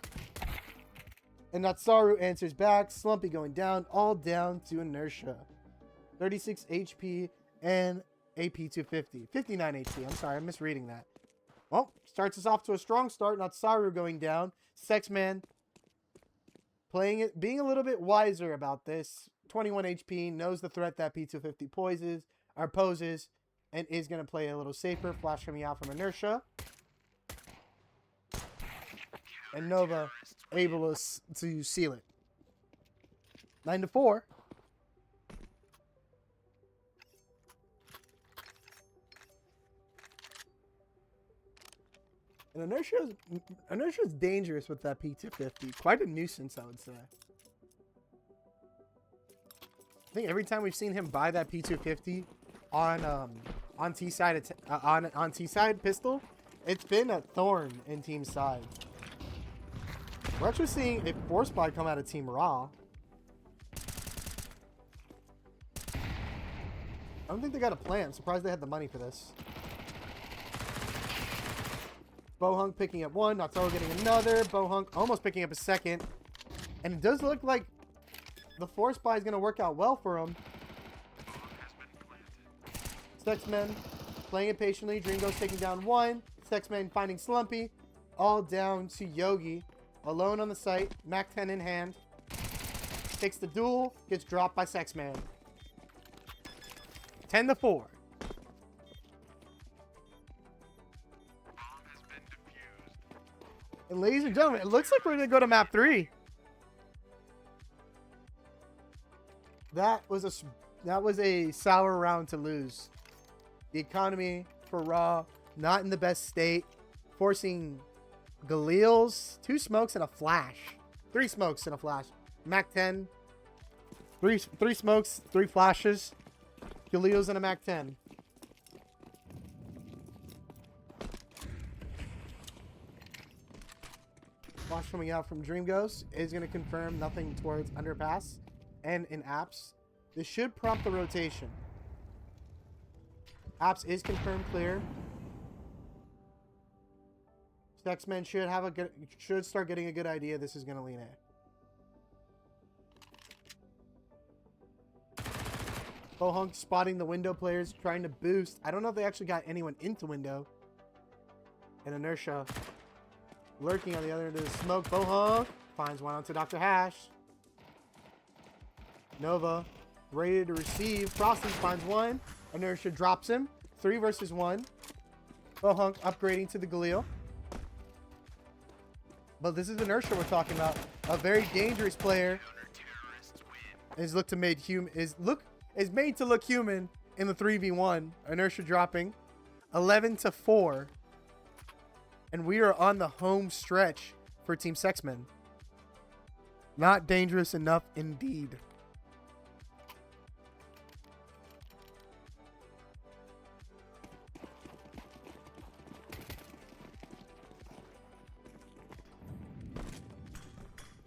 And Natsaru answers back. Slumpy going down, all down to Inertia. 36 HP and AP 250. 59 HP. I'm sorry, I'm misreading that. Well, starts us off to a strong start. Natsaru going down. SeX-Man playing it, being a little bit wiser about this. 21 HP, knows the threat that P250 poses, and is going to play a little safer. Flash coming out from Inertia. And Nova able to seal it. 9-4. And Inertia's dangerous with that P250. Quite a nuisance, I would say. I think every time we've seen him buy that P250 on T-side pistol, it's been a thorn in team side. We're actually seeing a force buy come out of Team RAAAH. I don't think they got a plan. I'm surprised they had the money for this. Bohunk picking up 1. Natsuo getting another. Bohunk almost picking up a second. And it does look like the force buy is going to work out well for him. SeX-Men playing it patiently. Dream Ghost taking down 1. SeX-Men finding Slumpy. All down to Yogi. Alone on the site. Mac 10 in hand. Takes the duel. Gets dropped by SeX-Man. 10-4. And ladies and gentlemen, it looks like we're going to go to map 3. That was a sour round to lose. The economy for RAAAH not in the best state, forcing Galil's 2 smokes and a flash. 3 smokes and a flash. Mac 10. 3 smokes, 3 flashes. Galil's and a Mac 10. Flash coming out from Dream Ghost is going to confirm nothing towards underpass and in apps. This should prompt the rotation. Apps is confirmed clear. SeX-Men should start getting a good idea. This is going to lean A. Bohunk spotting the window players, trying to boost. I don't know if they actually got anyone into window. And Inertia lurking on the other end of the smoke. Bohunk finds one onto Dr. Hash. Nova ready to receive. Frosty finds one. Inertia drops him. 3 versus 1. Bohunk upgrading to the Galil. But this is Inertia we're talking about. A very dangerous player. Is made to look human in the 3v1. Inertia dropping 11-4. And we are on the home stretch for Team SeX-Men. Not dangerous enough indeed.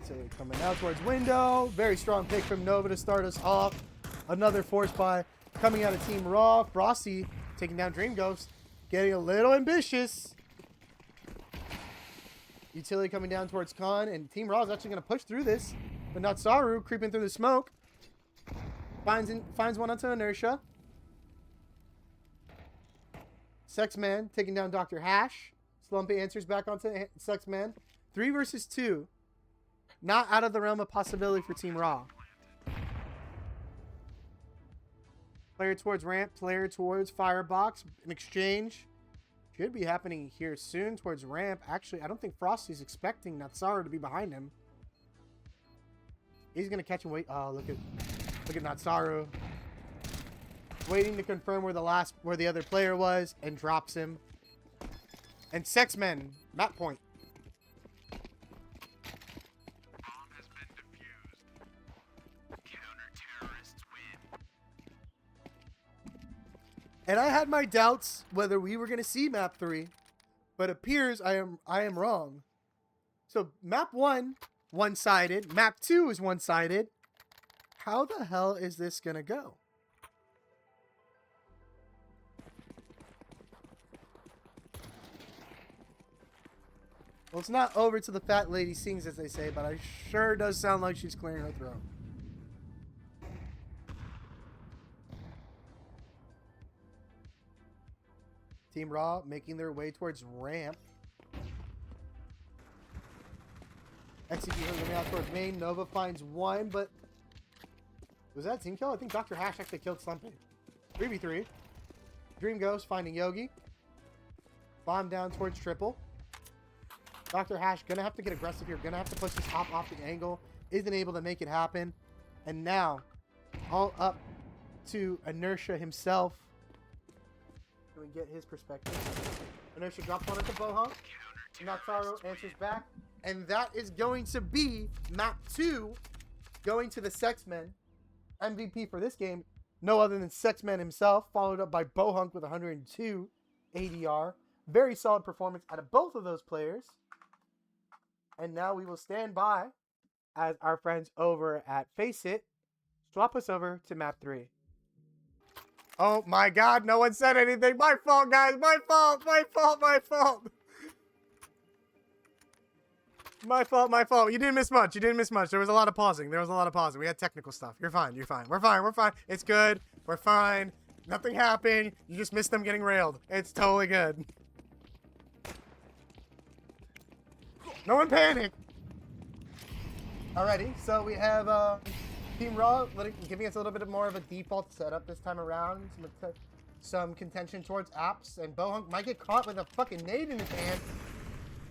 So coming out towards window. Very strong pick from Nova to start us off. Another force buy coming out of Team RAAAH. Frosty taking down Dream Ghost. Getting a little ambitious. Utility coming down towards Khan. And Team RAAAH is actually going to push through this. But not Saru creeping through the smoke. Finds one onto Inertia. SeX-Men taking down Dr. Hash. Slumpy answers back onto SeX-Men. 3 versus 2. Not out of the realm of possibility for Team RAAAH. Player towards ramp, player towards firebox. An exchange should be happening here soon towards ramp. Actually, I don't think Frosty's expecting Natsaru to be behind him. He's gonna catch and wait. Oh, look at Natsaru. Waiting to confirm where the other player was and drops him. And SeX-Men, map point. And I had my doubts whether we were going to see map 3, but appears I am wrong. So map 1, one-sided. Map 2 is one-sided. How the hell is this going to go? Well, it's not over till the fat lady sings, as they say, but it sure does sound like she's clearing her throat. Team RAAAH making their way towards ramp. Execution coming out towards main. Nova finds one, but was that a team kill? I think Dr. Hash actually killed something. 3v3. Dream Ghost finding Yogi. Bomb down towards triple. Dr. Hash gonna have to get aggressive here. Gonna have to push this top off the angle. Isn't able to make it happen. And now, all up to Inertia himself. Can we get his perspective? Inertia drops one at the Bohunk. Natsaru answers back. And that is going to be map 2 going to the SeX-Men. MVP for this game, no other than SeX-Men himself, followed up by Bohunk with 102 ADR. Very solid performance out of both of those players. And now we will stand by as our friends over at Face It swap us over to map 3. Oh my god, no one said anything. My fault, guys. My fault. My fault. My fault. My fault. My fault. You didn't miss much. You didn't miss much. There was a lot of pausing. There was a lot of pausing. We had technical stuff. You're fine. You're fine. We're fine. We're fine. It's good. We're fine. Nothing happened. You just missed them getting railed. It's totally good. No one panic. Alrighty. So we have Team RAAAH giving us a little bit more of a default setup this time around. Some contention towards apps. And Bohunk might get caught with a fucking nade in his hand.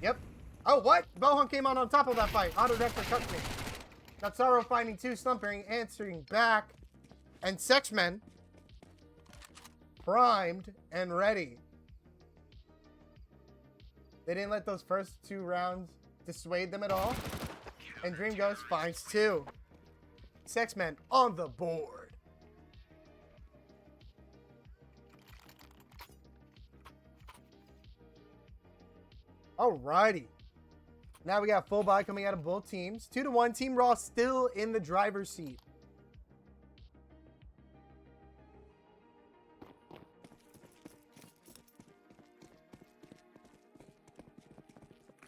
Yep. Oh, what? Bohunk came on top of that fight. Autodector cuts me. Natsaru finding 2, slumping, answering back. And SeX-Men primed and ready. They didn't let those first 2 rounds dissuade them at all. And Dream Ghost finds 2. SeX-Men on the board. Alrighty. Now we got full buy coming out of both teams. 2-1. Team RAAAH still in the driver's seat.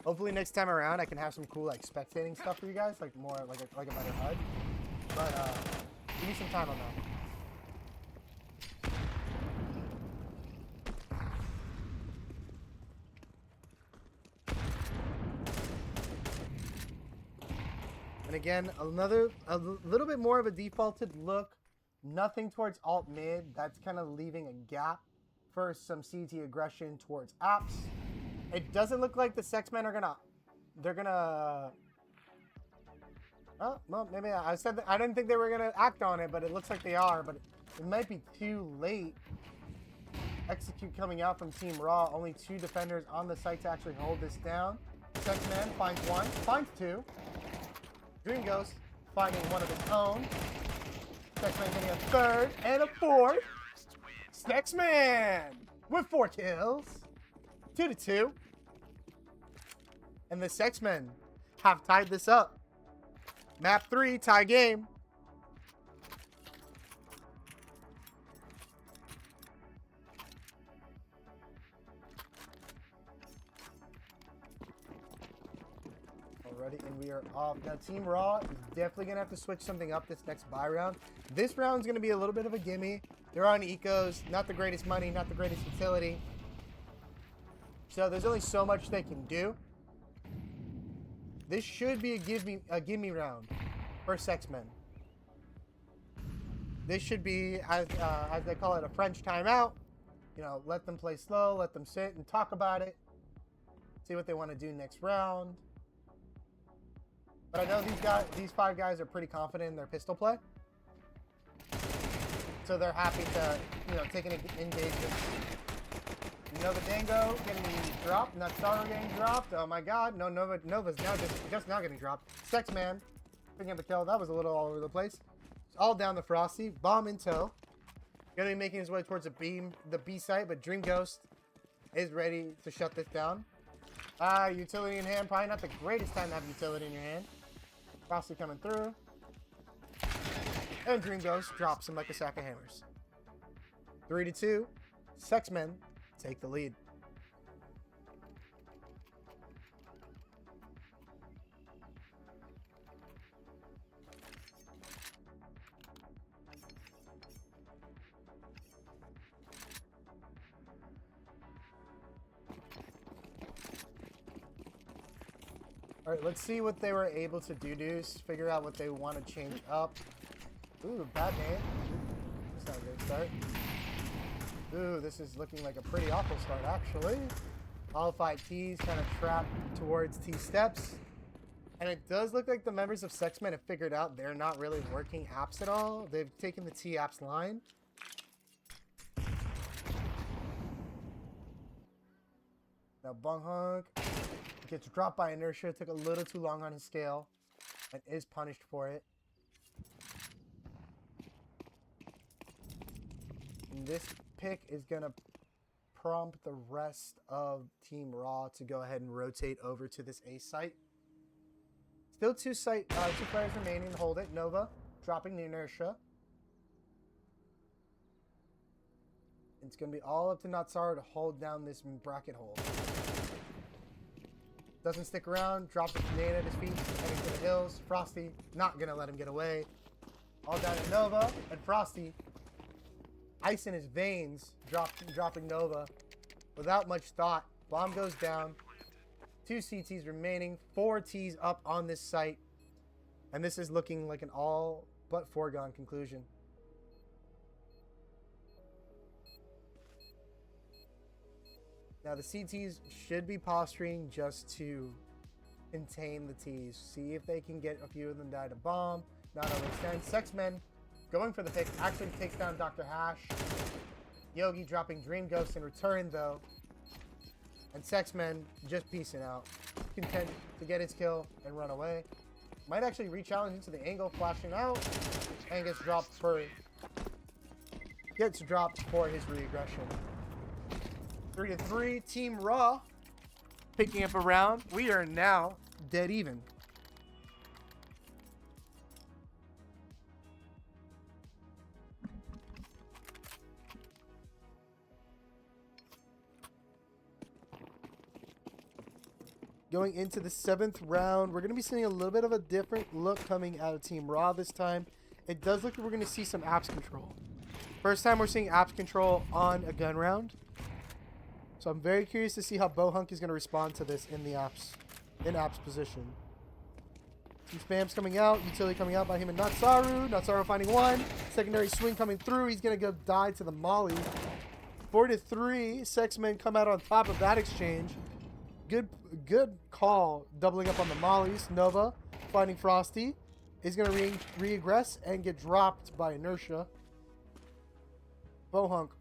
Hopefully next time around I can have some cool like spectating stuff for you guys, like more like a better HUD. But give me some time on that. And again, a little bit more of a defaulted look. Nothing towards alt mid. That's kind of leaving a gap for some CT aggression towards apps. It doesn't look like the SeX-Men are gonna. Oh, well, maybe I said that I didn't think they were gonna act on it, but it looks like they are. But it might be too late. Execute coming out from Team RAAAH. Only 2 defenders on the site to actually hold this down. SeX-Men finds 1, finds 2. Dream Ghost finding 1 of his own. SeX-Men getting a 3rd and a 4th. SeX-Men with 4 kills. 2-2. And the SeX-Men have tied this up. Map 3, tie game. Alrighty, and we are off. Now, Team RAAAH is definitely going to have to switch something up this next buy round. This round is going to be a little bit of a gimme. They're on ecos, not the greatest money, not the greatest utility. So there's only so much they can do. This should be a gimme round for SeX-Men. This should be, as they call it, a French timeout. You know, let them play slow, let them sit and talk about it. See what they want to do next round. But I know these 5 guys are pretty confident in their pistol play. So they're happy to, you know, take an engagement. Nova Dango getting dropped. Natsaro getting dropped. Oh my god. No, Nova's now just now getting dropped. SeX-Man picking up a kill. That was a little all over the place. It's all down the Frosty. Bomb in tow. Gonna be making his way towards the B site, but Dream Ghost is ready to shut this down. Utility in hand. Probably not the greatest time to have utility in your hand. Frosty coming through. And Dream Ghost drops him like a sack of hammers. 3-2. SeX-Men take the lead. All right, let's see what they were able to do. Figure out what they want to change up. Ooh, bad name. That's not a good start. Ooh, this is looking like a pretty awful start, actually. All 5 T's kind of trapped towards T steps. And it does look like the members of SeX-Men have figured out they're not really working apps at all. They've taken the T apps line. Now, Bung Hunk gets dropped by inertia. Took a little too long on his scale and is punished for it. And this pick is going to prompt the rest of Team RAAAH to go ahead and rotate over to this A site. Still 2 players remaining to hold it. Nova dropping the inertia. It's going to be all up to Natsaro to hold down this bracket hold. Doesn't stick around. Drops a grenade at his feet. Heading to the hills. Frosty not going to let him get away. All down to Nova. And Frosty, ice in his veins, dropping Nova without much thought. Bomb goes down. 2 CTs remaining. 4 Ts up on this site. And this is looking like an all but foregone conclusion. Now the CTs should be posturing just to contain the Ts. See if they can get a few of them die to bomb. Not overextend. SeX-Men going for the pick. Actually takes down Dr. Hash. Yogi dropping Dream Ghost in return, though. And SeX-Men just piecing out. Content to get his kill and run away. Might actually re-challenge into the angle, flashing out. And gets dropped for his re-aggression. 3-3, Team RAAAH picking up a round. We are now dead even. Going into the 7th round, we're going to be seeing a little bit of a different look coming out of Team RAAAH this time. It does look like we're going to see some apps control. First time we're seeing apps control on a gun round. So I'm very curious to see how Bohunk is going to respond to this in the apps position. Some spams coming out, utility coming out by him and Natsaru. Natsaru finding one. Secondary swing coming through. He's going to go die to the molly. 4-3. SeX-Men come out on top of that exchange. Good call, doubling up on the mollies. Nova finding Frosty. Is going to re-aggress and get dropped by inertia. Bohunk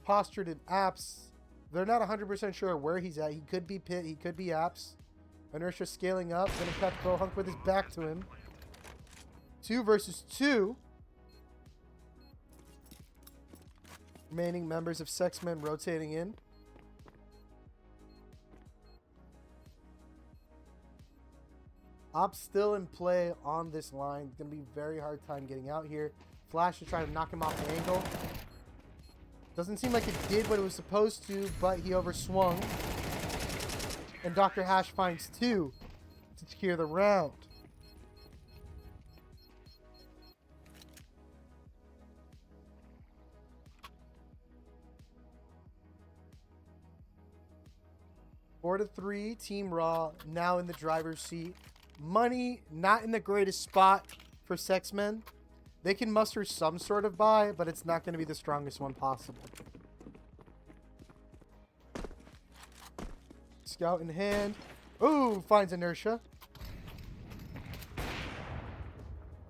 postured in apps. They're not 100% sure where he's at. He could be pit. He could be apps. Inertia scaling up. Going to catch Bohunk with his back to him. 2 versus 2. Remaining members of SeX-Men rotating in. Ops still in play on this line. Going to be a very hard time getting out here. Flash to try to knock him off the angle. Doesn't seem like it did what it was supposed to, but he overswung. And Dr. Hash finds 2 to secure the round. Four to 3, Team RAAAH now in the driver's seat. Money not in the greatest spot for SeX-Men. They can muster some sort of buy, but it's not going to be the strongest one possible. Scout in hand. Ooh, finds inertia.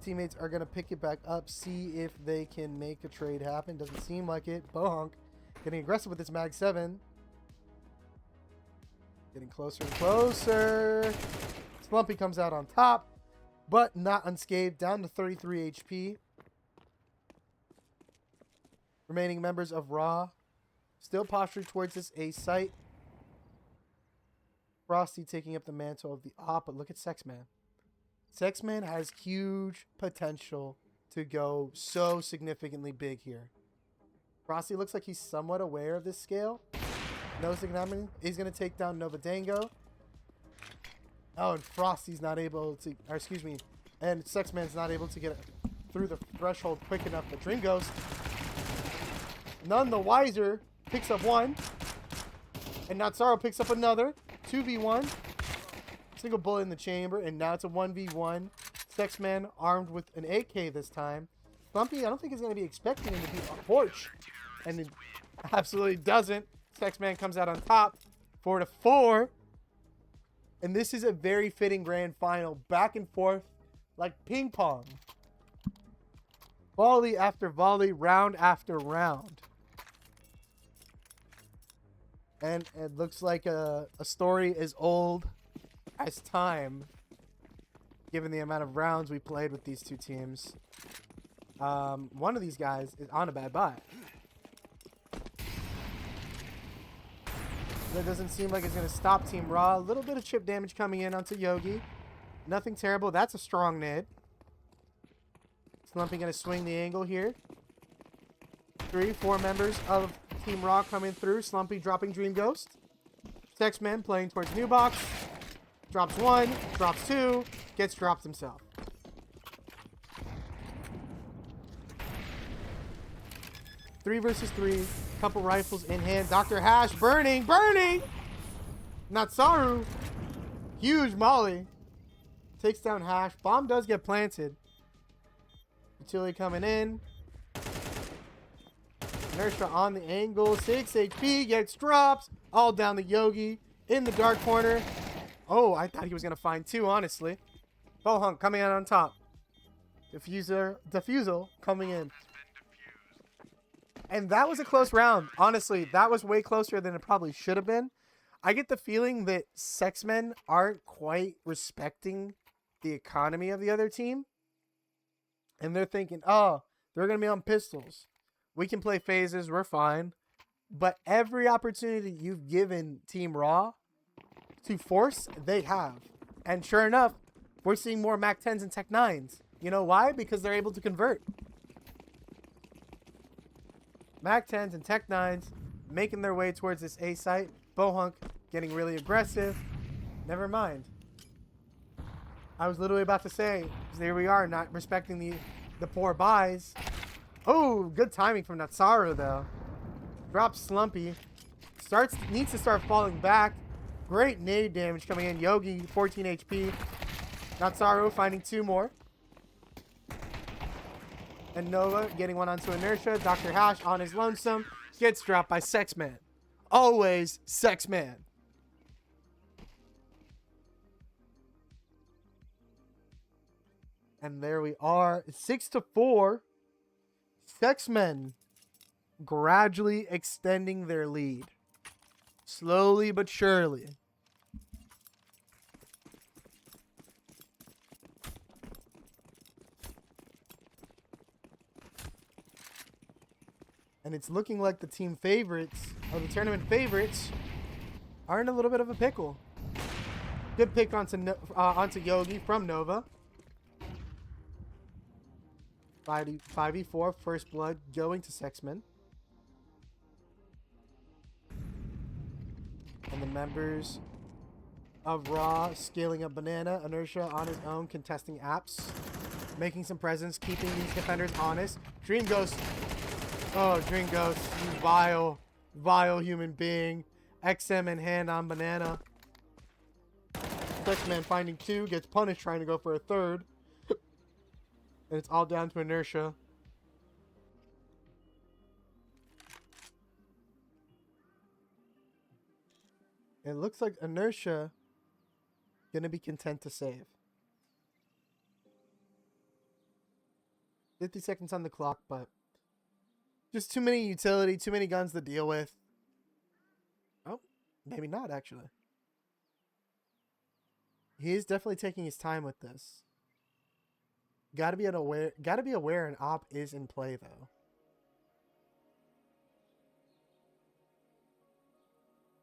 Teammates are going to pick it back up, see if they can make a trade happen. Doesn't seem like it. Bohunk getting aggressive with this Mag 7. Getting closer and closer. Slumpy comes out on top, but not unscathed, down to 33 HP. Remaining members of RAAAH still postured towards this A site. Frosty taking up the mantle of the op, but look at SeX-Man. SeX-Man has huge potential to go so significantly big here. Frosty looks like he's somewhat aware of this scale. Knows that he's going to take down Nova Dango. Oh, and Frosty's not able to, or excuse me, and SeX-Man's not able to get through the threshold quick enough. But Dream Ghost, none the wiser, picks up one. And Natsaru picks up another. 2v1. Single bullet in the chamber, and now it's a 1v1. SeX-Man armed with an AK this time. Slumpy, I don't think he's going to be expecting him to be a porch. And it absolutely doesn't. SeX-Man comes out on top. 4-4. And this is a very fitting grand final. Back and forth like ping pong. Volley after volley, round after round. And it looks like a story as old as time, given the amount of rounds we played with these two teams. One of these guys is on a bad buy. That doesn't seem like it's going to stop Team RAAAH. A little bit of chip damage coming in onto Yogi. Nothing terrible. That's a strong nade. Slumpy going to swing the angle here. 3-4 members of Team RAAAH coming through. Slumpy dropping Dream Ghost. SeX-Men playing towards New Box. Drops 1. Drops 2. Gets dropped himself. Three versus 3. Couple rifles in hand. Dr. Hash burning. Natsaru. Huge molly. Takes down Hash. Bomb does get planted. Utility coming in. Inertia on the angle. 6 HP. Gets drops. All down the Yogi. In the dark corner. Oh, I thought he was going to find 2, honestly. Bohunk coming out on top. Diffusal coming in. And that was a close round. Honestly, that was way closer than it probably should have been. I get the feeling that SeX-Men aren't quite respecting the economy of the other team. And they're thinking, oh, they're going to be on pistols. We can play phases. We're fine. But every opportunity you've given Team RAAAH to force, they have. And sure enough, we're seeing more Mac 10s and Tech 9s. You know why? Because they're able to convert. Mac 10s and Tech 9s making their way towards this A site. BO3 getting really aggressive. Never mind. I was literally about to say, there we are, not respecting the poor buys. Oh, good timing from Natsaru, though. Drops Slumpy. Needs to start falling back. Great nade damage coming in. Yogi, 14 HP. Natsaru finding 2 more. And Nova getting one onto Inertia. Dr. Hash on his lonesome. Gets dropped by SeX-Men. Always SeX-Men. And there we are. 6-4. SeX-Men gradually extending their lead. Slowly but surely. And it's looking like the team favorites, or the tournament favorites, are in a little bit of a pickle. Good pick onto Yogi from Nova. 5v4, first blood going to SeX-Men. And the members of RAAAH scaling up Banana. Inertia on his own, contesting apps. Making some presence, keeping these defenders honest. Dream Ghost. Oh, Dream Ghost, you vile, vile human being. XM in hand on Banana. SeX-Men finding 2, gets punished trying to go for a 3rd. And it's all down to Inertia. It looks like Inertia gonna be content to save. 50 seconds on the clock, but just too many utility, too many guns to deal with. Oh, maybe not actually. He is definitely taking his time with this. Gotta be aware an op is in play though.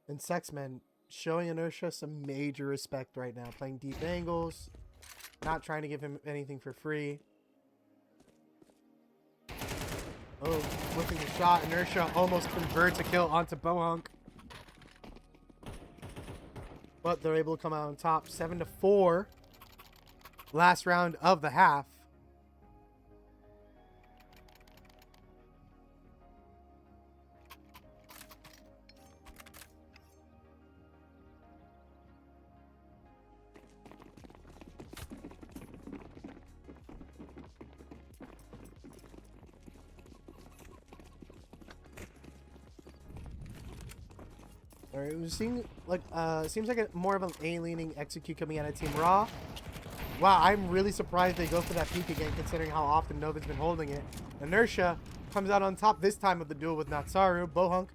And SeX-Men showing Inertia some major respect right now. Playing deep angles. Not trying to give him anything for free. Oh, flipping the shot. Inertia almost converts a kill onto BO3. But they're able to come out on top. 7-4. Last round of the half. Alright, it seems like more of an A-leaning execute coming out of Team RAAAH. Wow, I'm really surprised they go for that peek again, considering how often Nova's been holding it. Inertia comes out on top this time of the duel with Natsaru. BO3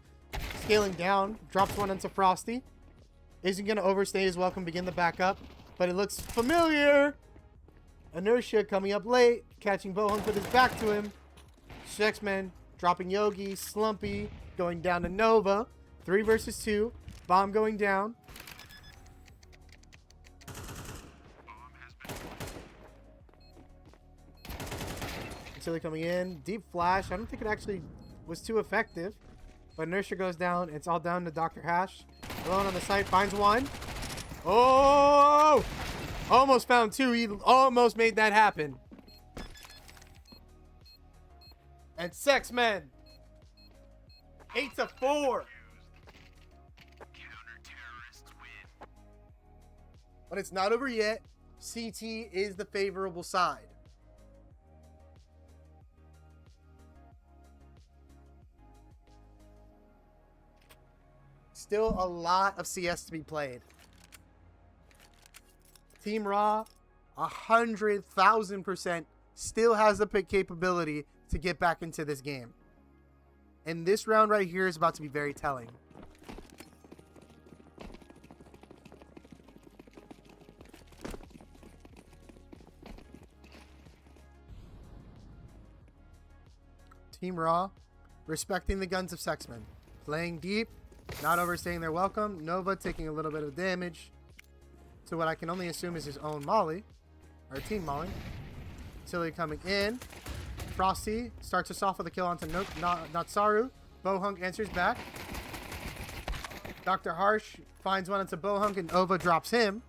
scaling down, drops one onto Frosty. Isn't going to overstay his welcome, begin the backup, but it looks familiar. Inertia coming up late, catching BO3 with his back to him. SeX-Men dropping Yogi, Slumpy, going down to Nova. 3 versus 2. Bomb going down. Silly coming in. Deep flash. I don't think it actually was too effective. But Inertia goes down. It's all down to Dr. Hash. Alone on the site. Finds one. Oh! Almost found 2. He almost made that happen. And SeX-Men. 8-4. But it's not over yet. CT is the favorable side. Still a lot of CS to be played. Team RAAAH, 100,000% still has the capability to get back into this game. And this round right here is about to be very telling. Team RAAAH, respecting the guns of SeX-Men. Playing deep, not overstaying their welcome. Nova taking a little bit of damage to what I can only assume is his own Molly. Or Team Molly. Tilly coming in. Frosty starts us off with a kill onto Natsaru. Bohunk answers back. Dr. Harsh finds one onto Bohunk and Ova drops him.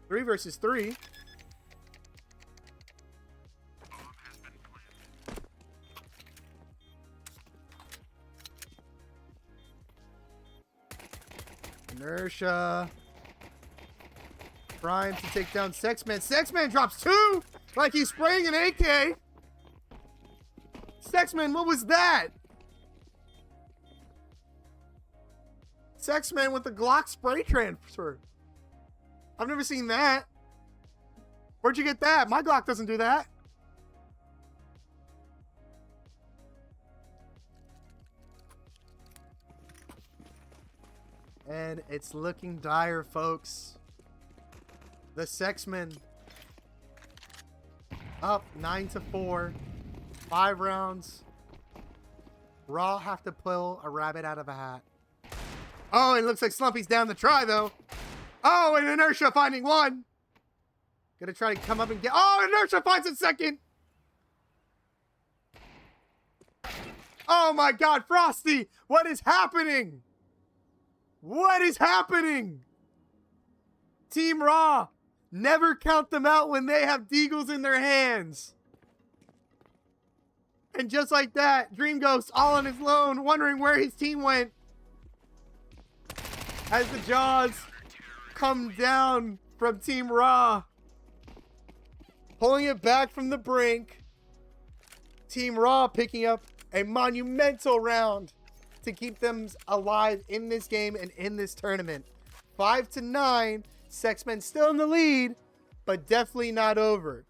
3 versus 3. Inertia. Prime to take down SeX-Men. SeX-Men drops 2! Like he's spraying an AK! SeX-Men, what was that? SeX-Men with the Glock spray transfer. I've never seen that. Where'd you get that? My Glock doesn't do that. And it's looking dire, folks. The SeX-Men up 9-4. 5 rounds. RAAAH have to pull a rabbit out of a hat. Oh, it looks like Slumpy's down the try, though. Oh, and Inertia finding one. Gonna try to come up and get... Oh, Inertia finds a second. Oh, my God, Frosty. What is happening? What is happening? Team RAAAH, never count them out when they have deagles in their hands. And just like that, Dream Ghost all on his own, wondering where his team went. As the jaws come down from Team RAAAH. Pulling it back from the brink. Team RAAAH picking up a monumental round to keep them alive in this game and in this tournament. 5-9. SeX-Men still in the lead, but definitely not over.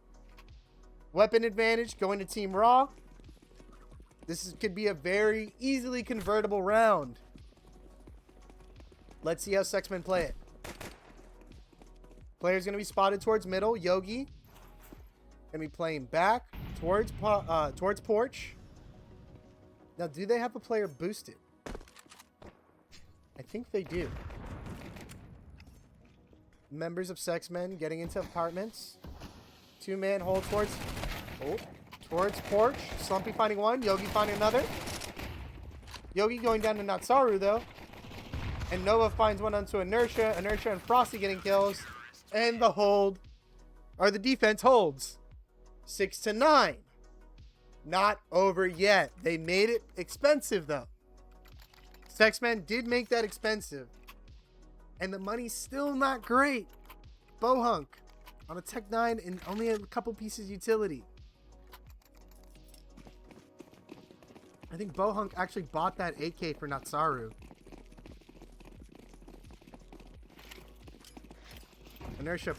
Weapon advantage going to Team RAAAH. Could be a very easily convertible round. Let's see how SeX-Men play it. Player's going to be spotted towards middle. Yogi going to be playing back towards porch. Now, do they have a player boosted? I think they do. Members of SeX-Men getting into apartments. 2-man hold towards porch. Slumpy finding one. Yogi finding another. Yogi going down to Natsaru, though. And Nova finds one onto Inertia. Inertia and Frosty getting kills. And the defense holds. 6-9. Not over yet. They made it expensive, though. SeX-Men did make that expensive. And the money's still not great. Bohunk on a Tech 9 and only a couple pieces utility. I think Bohunk actually bought that AK for Natsaru. Inertia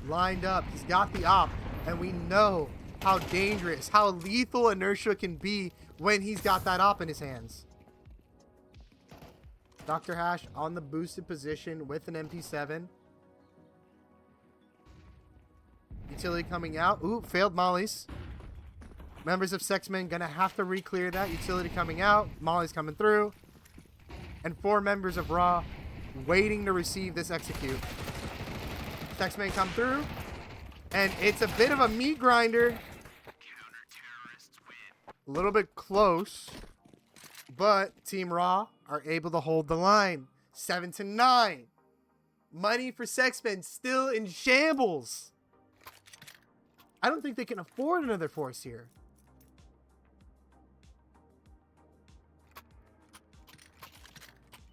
lined up. He's got the op. And we know how dangerous, how lethal Inertia can be when he's got that op in his hands. Dr. Hash on the boosted position with an MP7. Utility coming out. Ooh, failed mollies. Members of SeX-Men gonna have to re-clear that. Utility coming out. Molly's coming through. And 4 members of RAAAH waiting to receive this execute. SeX-Men come through. And it's a bit of a meat grinder. A little bit close. But Team RAAAH are able to hold the line. 7-9. Money for SeX-Men still in shambles. I don't think they can afford another force here.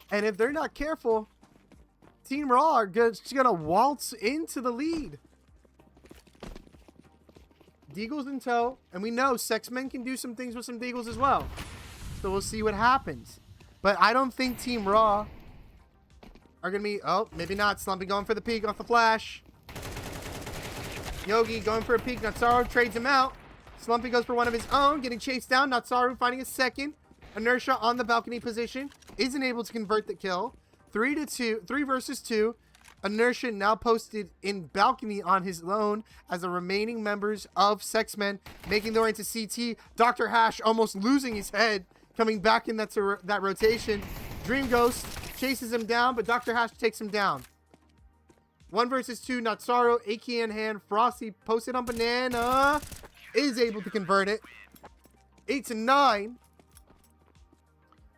And if they're not careful, Team RAAAH are just going to waltz into the lead. Deagles in tow. And we know SeX-Men can do some things with some Deagles as well. So we'll see what happens. But I don't think Team RAAAH are going to be... Oh, maybe not. Slumpy going for the peek off the flash. Yogi going for a peek. Natsaru trades him out. Slumpy goes for one of his own. Getting chased down. Natsaru finding a second. Inertia on the balcony position. Isn't able to convert the kill. 3 versus 2. Inertia now posted in balcony on his own as the remaining members of SeX-Men making their way into CT. Dr. Hash almost losing his head, coming back in that rotation. Dream Ghost chases him down, but Dr. Hash takes him down. 1 versus 2, Natsaru, AK in hand. Frosty posted on Banana. Is able to convert it. 8-9.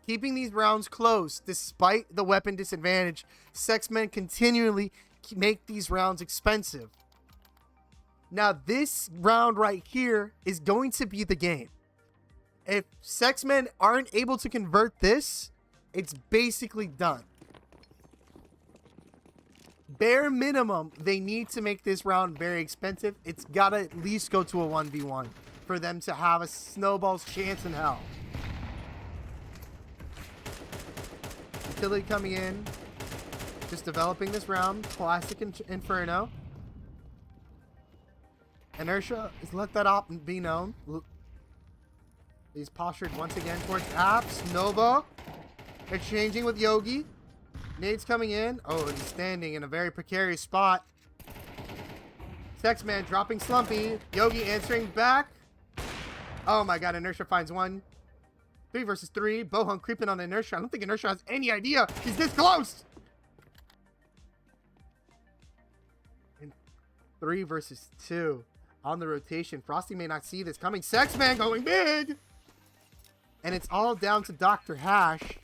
Keeping these rounds close despite the weapon disadvantage. SeX-Men continually make these rounds expensive. Now this round right here is going to be the game. If SeX-Men aren't able to convert this, it's basically done. Bare minimum, they need to make this round very expensive. It's got to at least go to a 1v1 for them to have a snowball's chance in hell. Utility coming in, just developing this round. Classic Inferno. Inertia is let that op be known. He's postured once again towards apps. Nova exchanging with Yogi. Nade's coming in. Oh, and he's standing in a very precarious spot. SeX-Man dropping Slumpy. Yogi answering back. Oh my god, Inertia finds one. 3 versus 3. Bohun creeping on Inertia. I don't think Inertia has any idea he's this close. And 3 versus 2 on the rotation. Frosty may not see this coming. SeX-Man going big. And it's all down to Dr. Hash.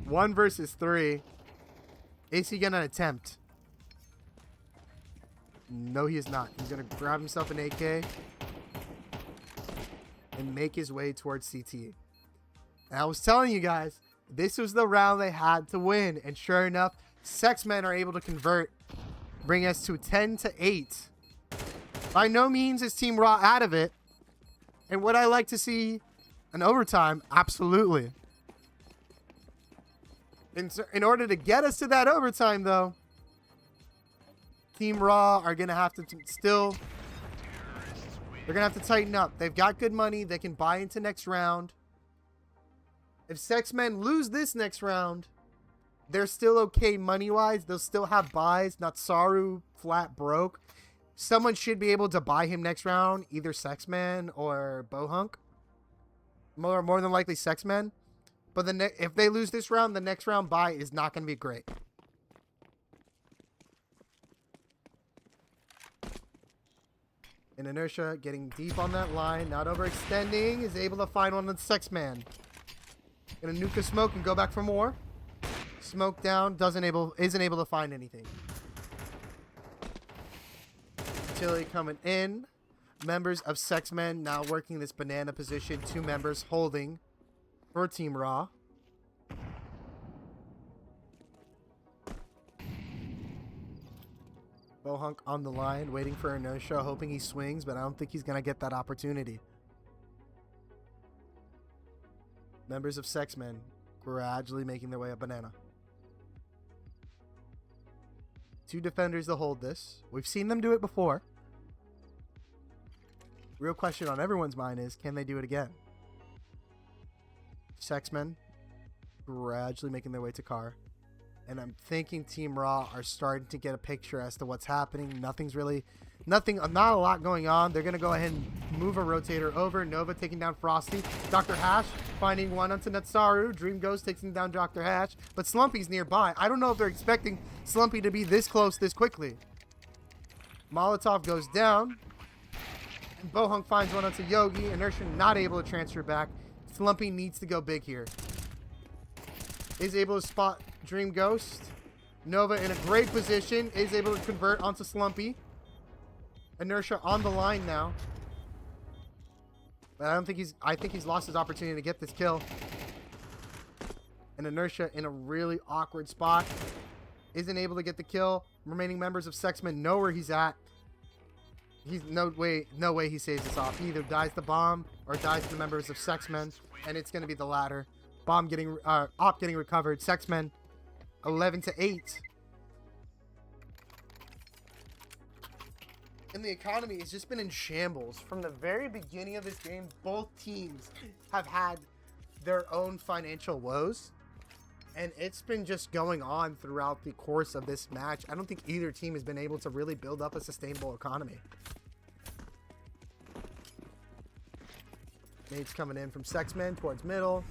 1 versus 3. Is he gonna attempt? No, he is not. He's gonna grab himself an AK and make his way towards CT. And I was telling you guys, this was the round they had to win. And sure enough, SeX-Men are able to convert, bring us to 10-8. By no means is Team RAAAH out of it. And would I like to see an overtime? Absolutely. In order to get us to that overtime, though, Team RAAAH are going to have to still... They're going to have to tighten up. They've got good money. They can buy into next round. If SeX-Men lose this next round, they're still okay money-wise. They'll still have buys. Natsaru flat broke. Someone should be able to buy him next round. Either SeX-Men or Bohunk. More than likely SeX-Men. But if they lose this round, the next round buy is not going to be great. And Inertia getting deep on that line, not overextending, is able to find one on SeX-Man. Gonna nuke a smoke and go back for more. Smoke down, isn't able to find anything. Utility coming in. Members of SeX-Men now working this banana position. 2 members holding for Team RAAAH. Bohunk on the line, waiting for Inertia, hoping he swings, but I don't think he's going to get that opportunity. Members of SeX-Men gradually making their way up banana. 2 defenders to hold this. We've seen them do it before. Real question on everyone's mind is, can they do it again? SeX-Men gradually making their way to car. And I'm thinking Team RAAAH are starting to get a picture as to what's happening. Not a lot going on. They're going to go ahead and move a rotator over. Nova taking down Frosty. Dr. Hash finding one onto Natsaru. Dream Ghost taking down Dr. Hash. But Slumpy's nearby. I don't know if they're expecting Slumpy to be this close this quickly. Molotov goes down. And Bohunk finds one onto Yogi. Inertia not able to transfer back. Slumpy needs to go big here. Is able to spot Dream Ghost. Nova in a great position. Is able to convert onto Slumpy. Inertia on the line now. But I think he's lost his opportunity to get this kill. And Inertia in a really awkward spot. Isn't able to get the kill. Remaining members of SeX-Men know where he's at. He's no way he saves this off. He either dies to bomb or dies to the members of SeX-Men. And it's going to be the latter. Op getting recovered. SeX-Men 11-8. And the economy has just been in shambles. From the very beginning of this game, both teams have had their own financial woes. And it's been just going on throughout the course of this match. I don't think either team has been able to really build up a sustainable economy. Nades coming in from SeX-Men towards middle.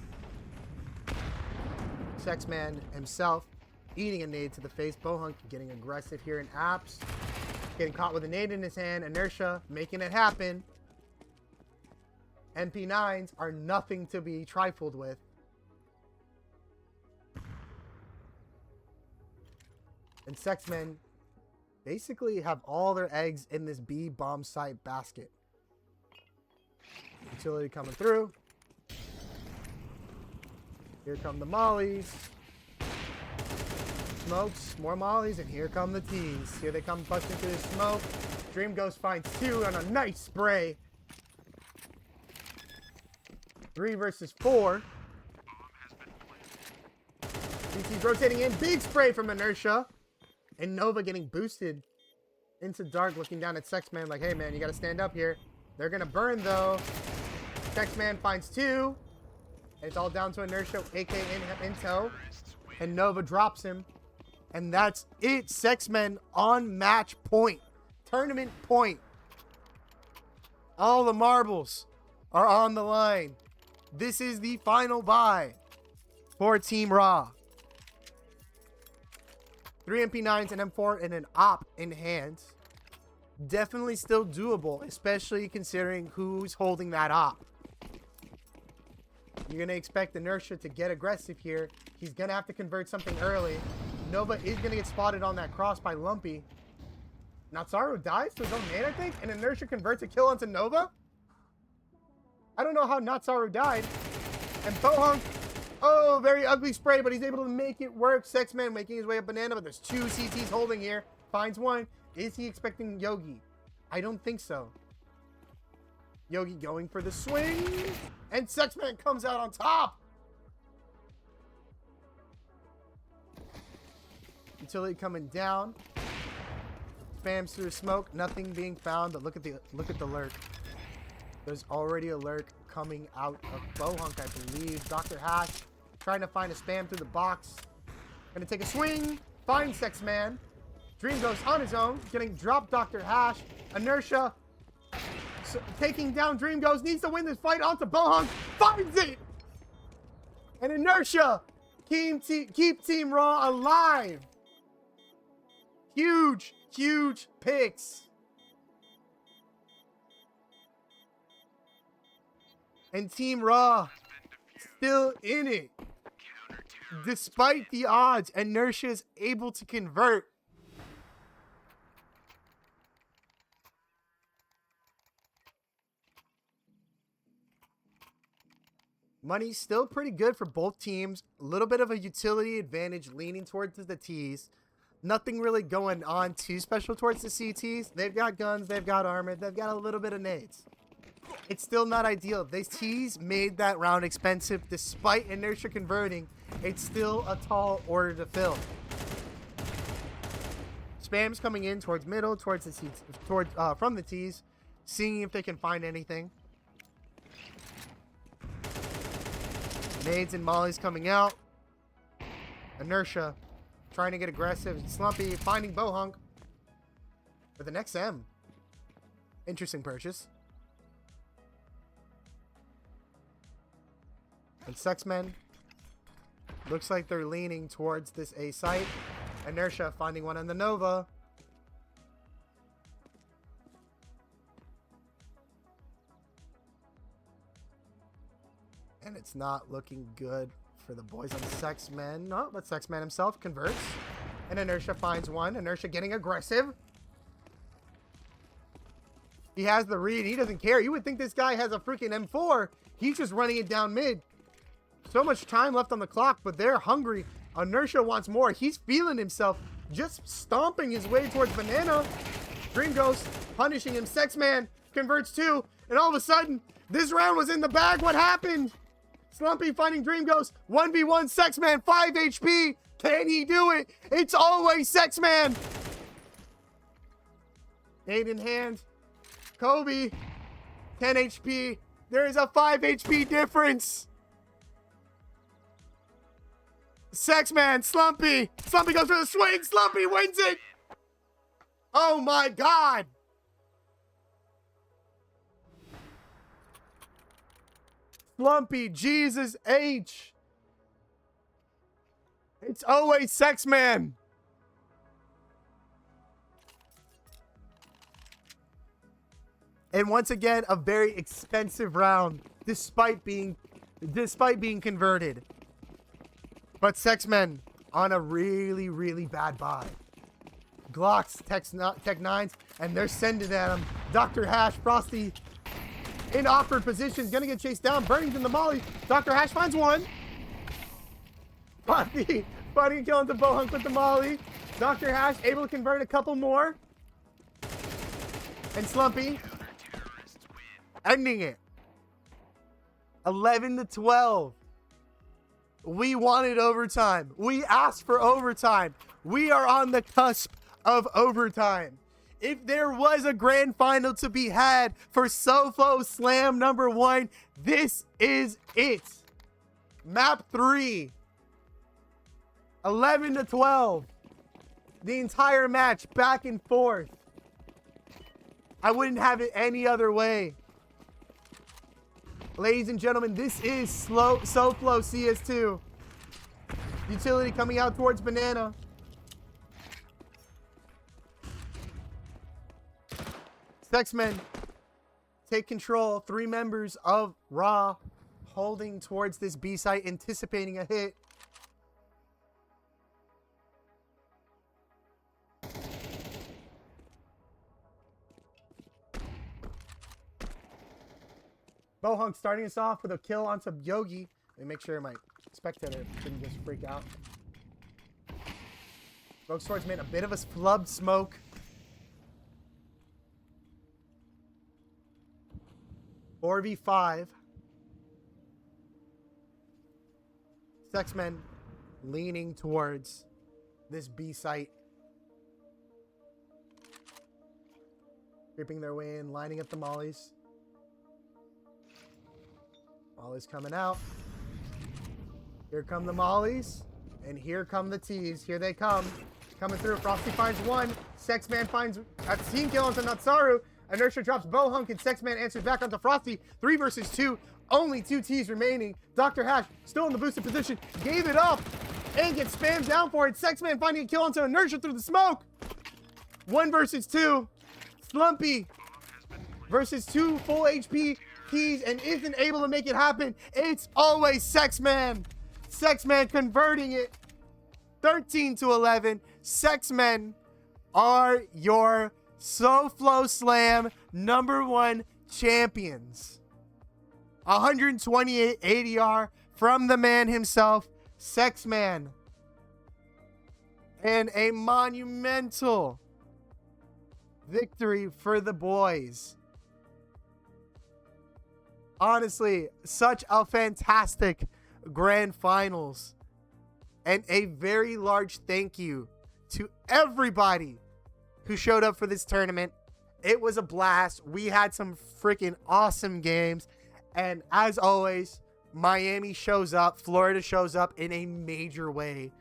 SeX-Man himself eating a nade to the face. BO3 getting aggressive here in apps. Getting caught with a nade in his hand. Inertia making it happen. MP9s are nothing to be trifled with. And SeX-Men basically have all their eggs in this B bomb site basket. Utility coming through. Here come the mollies. Smokes, more mollies, and here come the T's. Here they come busting through the smoke. Dream Ghost finds 2 on a nice spray. 3 versus 4. DT's rotating in. Big spray from Inertia. And Nova getting boosted into Dark, looking down at SeX-Man like, hey, man, you got to stand up here. They're going to burn, though. SeX-Man finds 2. And it's all down to Inertia, AK in tow. And Nova drops him. And that's it. SeX-Men on match point. Tournament point. All the marbles are on the line. This is the final buy for Team RAAAH. 3 MP9s and M4 and an op in hand. Definitely still doable, especially considering who's holding that op. You're going to expect Inertia to get aggressive here. He's going to have to convert something early. Nova is going to get spotted on that cross by Lumpy. Natsaru dies to his own nade, I think, and Inertia converts a kill onto Nova. I don't know how Natsaru died. And BO3, oh, very ugly spray, but he's able to make it work. SeX-Man making his way up banana, but there's 2 CTs holding here. Finds 1. Is he expecting Yogi? I don't think so. Yogi going for the swing. And SeX-Man comes out on top. Utility coming down. Spams through the smoke. Nothing being found, but look at the lurk. There's already a lurk coming out of BO3, I believe. Dr. Hash trying to find a spam through the box. Gonna take a swing. Finds SeX-Man. Dream Ghost on his own. Getting dropped Dr. Hash. Inertia taking down Dream Ghost. Needs to win this fight onto BO3. Finds it! And Inertia keep Team RAAAH alive. Huge, huge picks. And Team RAAAH still in it. Despite the odds, Inertia is able to convert. Money's still pretty good for both teams. A little bit of a utility advantage leaning towards the T's. Nothing really going on too special towards the CTs. They've got guns, they've got armor, they've got a little bit of nades. It's still not ideal. These T's made that round expensive. Despite Inertia converting, it's still a tall order to fill. Spam's coming in towards middle, towards the T's, from the T's, seeing if they can find anything. Nades and mollies coming out. Inertia trying to get aggressive. Slumpy finding BO3 with an XM. Interesting purchase. And SeX-Men looks like they're leaning towards this A site. Inertia finding one on the Nova. And it's not looking good for the boys on SeX-Men. No, but SeX-Man himself converts. And Inertia finds one. Inertia getting aggressive. He has the read. He doesn't care. You would think this guy has a freaking M4. He's just running it down mid. So much time left on the clock, but they're hungry. Inertia wants more. He's feeling himself, just stomping his way towards banana. Dream Ghost punishing him. SeX-Man converts 2. And all of a sudden, this round was in the bag. What happened? Slumpy finding Dream Ghost. 1v1 SeX-Man, 5 HP. Can he do it? It's always SeX-Man. Nade in hand. Kobe, 10 HP. There is a 5 HP difference. SeX-Men, Slumpy. Slumpy goes for the swing. Slumpy wins it. Oh my God. Slumpy, Jesus H. It's always SeX-Men. And once again, a very expensive round, despite being converted. But SeX-Men on a really, really bad buy. Glocks, Tech 9s, and they're sending at him. Dr. Hash, Frosty, in awkward position, gonna get chased down. Burning's in the molly. Dr. Hash finds one. Frosty killing the Bohunk with the molly. Dr. Hash able to convert a couple more. And Slumpy ending it. 11-12. We wanted overtime. We asked for overtime. We are on the cusp of overtime. If there was a grand final to be had for SOFLO SLAM #1, this is it. Map 3. 11-12. The entire match back and forth. I wouldn't have it any other way. Ladies and gentlemen, this is SOFLO CS2. Utility coming out towards Banana. SeX-Men take control. 3 members of RAAAH holding towards this B site, anticipating a hit. Bohunk starting us off with a kill onto Yogi. Let me make sure my spectator didn't just freak out. Rogue Swords made a bit of a flubbed smoke. (4v5). SeX-Men leaning towards this B site. Creeping their way in, lining up the mollies. Mollies coming out. Here come the mollies. And here come the T's. Here they come. Coming through. Frosty finds one. SeX-Man finds a team kill onto Natsaru. Inertia drops Bohunk and SeX-Man answers back onto Frosty. 3 versus 2. Only 2 T's remaining. Dr. Hash still in the boosted position. Gave it up. And gets spammed down for it. SeX-Man finding a kill onto Inertia through the smoke. 1 versus 2. Slumpy versus 2 full HP T's and isn't able to make it happen. It's always SeX-Man. SeX-Man converting it. 13-11. SeX-Men are your SOFLO SLAM #1 champions. 128 ADR from the man himself, SeX-Man. And a monumental victory for the boys. Honestly, such a fantastic grand finals. And a very large thank you to everybody who showed up for this tournament. It was a blast. We had some freaking awesome games. And as always, Miami shows up. Florida shows up in a major way.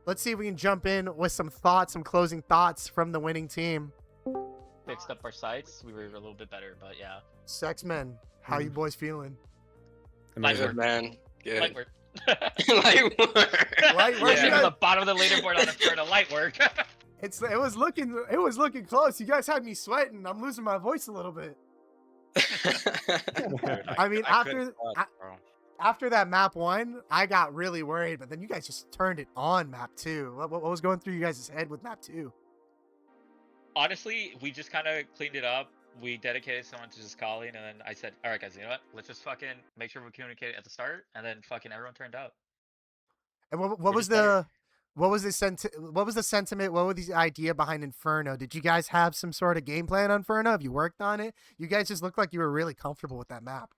Let's see if we can jump in with some thoughts, some closing thoughts from the winning team. Fixed up our sites. We were a little bit better, but yeah. SeX-Men, how you boys feeling? Light work, man. Good. Light work. Light work. Light work. Yeah. The bottom of the leaderboard on the light work. It was looking close. You guys had me sweating. I'm losing my voice a little bit. I mean, after that map 1, I got really worried, but then you guys just turned it on map 2. What was going through you guys' head with map 2? Honestly, we just kind of cleaned it up. We dedicated someone to just calling, and then I said, all right, guys, you know what? Let's just fucking make sure we communicate at the start, and then fucking everyone turned out. And what was the sentiment? What was the idea behind Inferno? Did you guys have some sort of game plan on Inferno? Have you worked on it? You guys just looked like you were really comfortable with that map.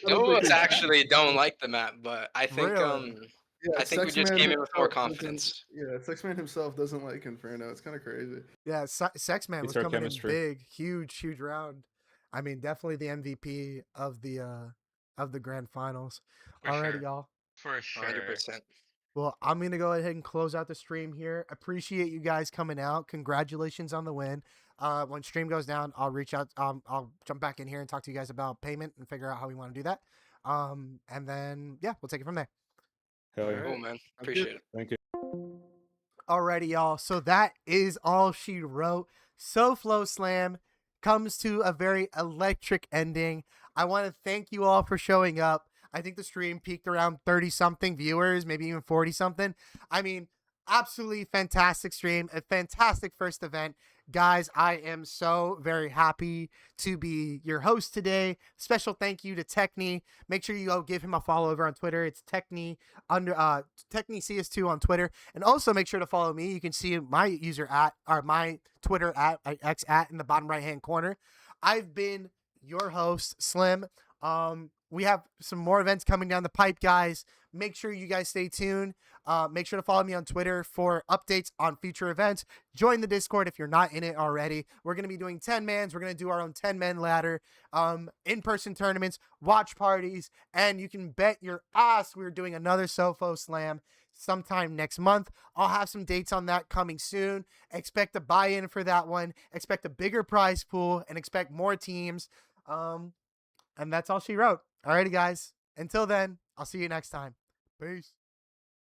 No, actually don't like the map, but I think Really? Yeah, I think we just came in with more confidence. Yeah, SeX-Man himself doesn't like Inferno. It's kind of crazy. Yeah, SeX-Man was It's our coming chemistry. in big, huge round. I mean, definitely the MVP of the of the grand finals. For Alrighty, sure. y'all. For sure. 100%. Well, I'm gonna go ahead and close out the stream here. Appreciate you guys coming out. Congratulations on the win. When stream goes down, I'll reach out. I'll jump back in here and talk to you guys about payment and figure out how we want to do that. And then yeah, we'll take it from there. Hell yeah. Alright. Cool, man. Sounds good. Appreciate it. Thank you. Alrighty, y'all. So that is all she wrote. SOFLO Slam comes to a very electric ending. I want to thank you all for showing up. I think the stream peaked around 30-something viewers, maybe even 40-something. I mean, absolutely fantastic stream, a fantastic first event. Guys, I am so very happy to be your host today. Special thank you to Techni. Make sure you go give him a follow over on Twitter. It's Techni Techni CS2 on Twitter. And also make sure to follow me. You can see my user at, or my Twitter at, X at in the bottom right hand corner. I've been your host, Slim. We have some more events coming down the pipe, guys. Make sure you guys stay tuned. Make sure to follow me on Twitter for updates on future events. Join the Discord if you're not in it already. We're going to be doing 10-mans. We're going to do our own 10-man ladder, in-person tournaments, watch parties, and you can bet your ass we're doing another SOFLO Slam sometime next month. I'll have some dates on that coming soon. Expect a buy-in for that one. Expect a bigger prize pool and expect more teams. And that's all she wrote. Alrighty, guys. Until then, I'll see you next time. Peace.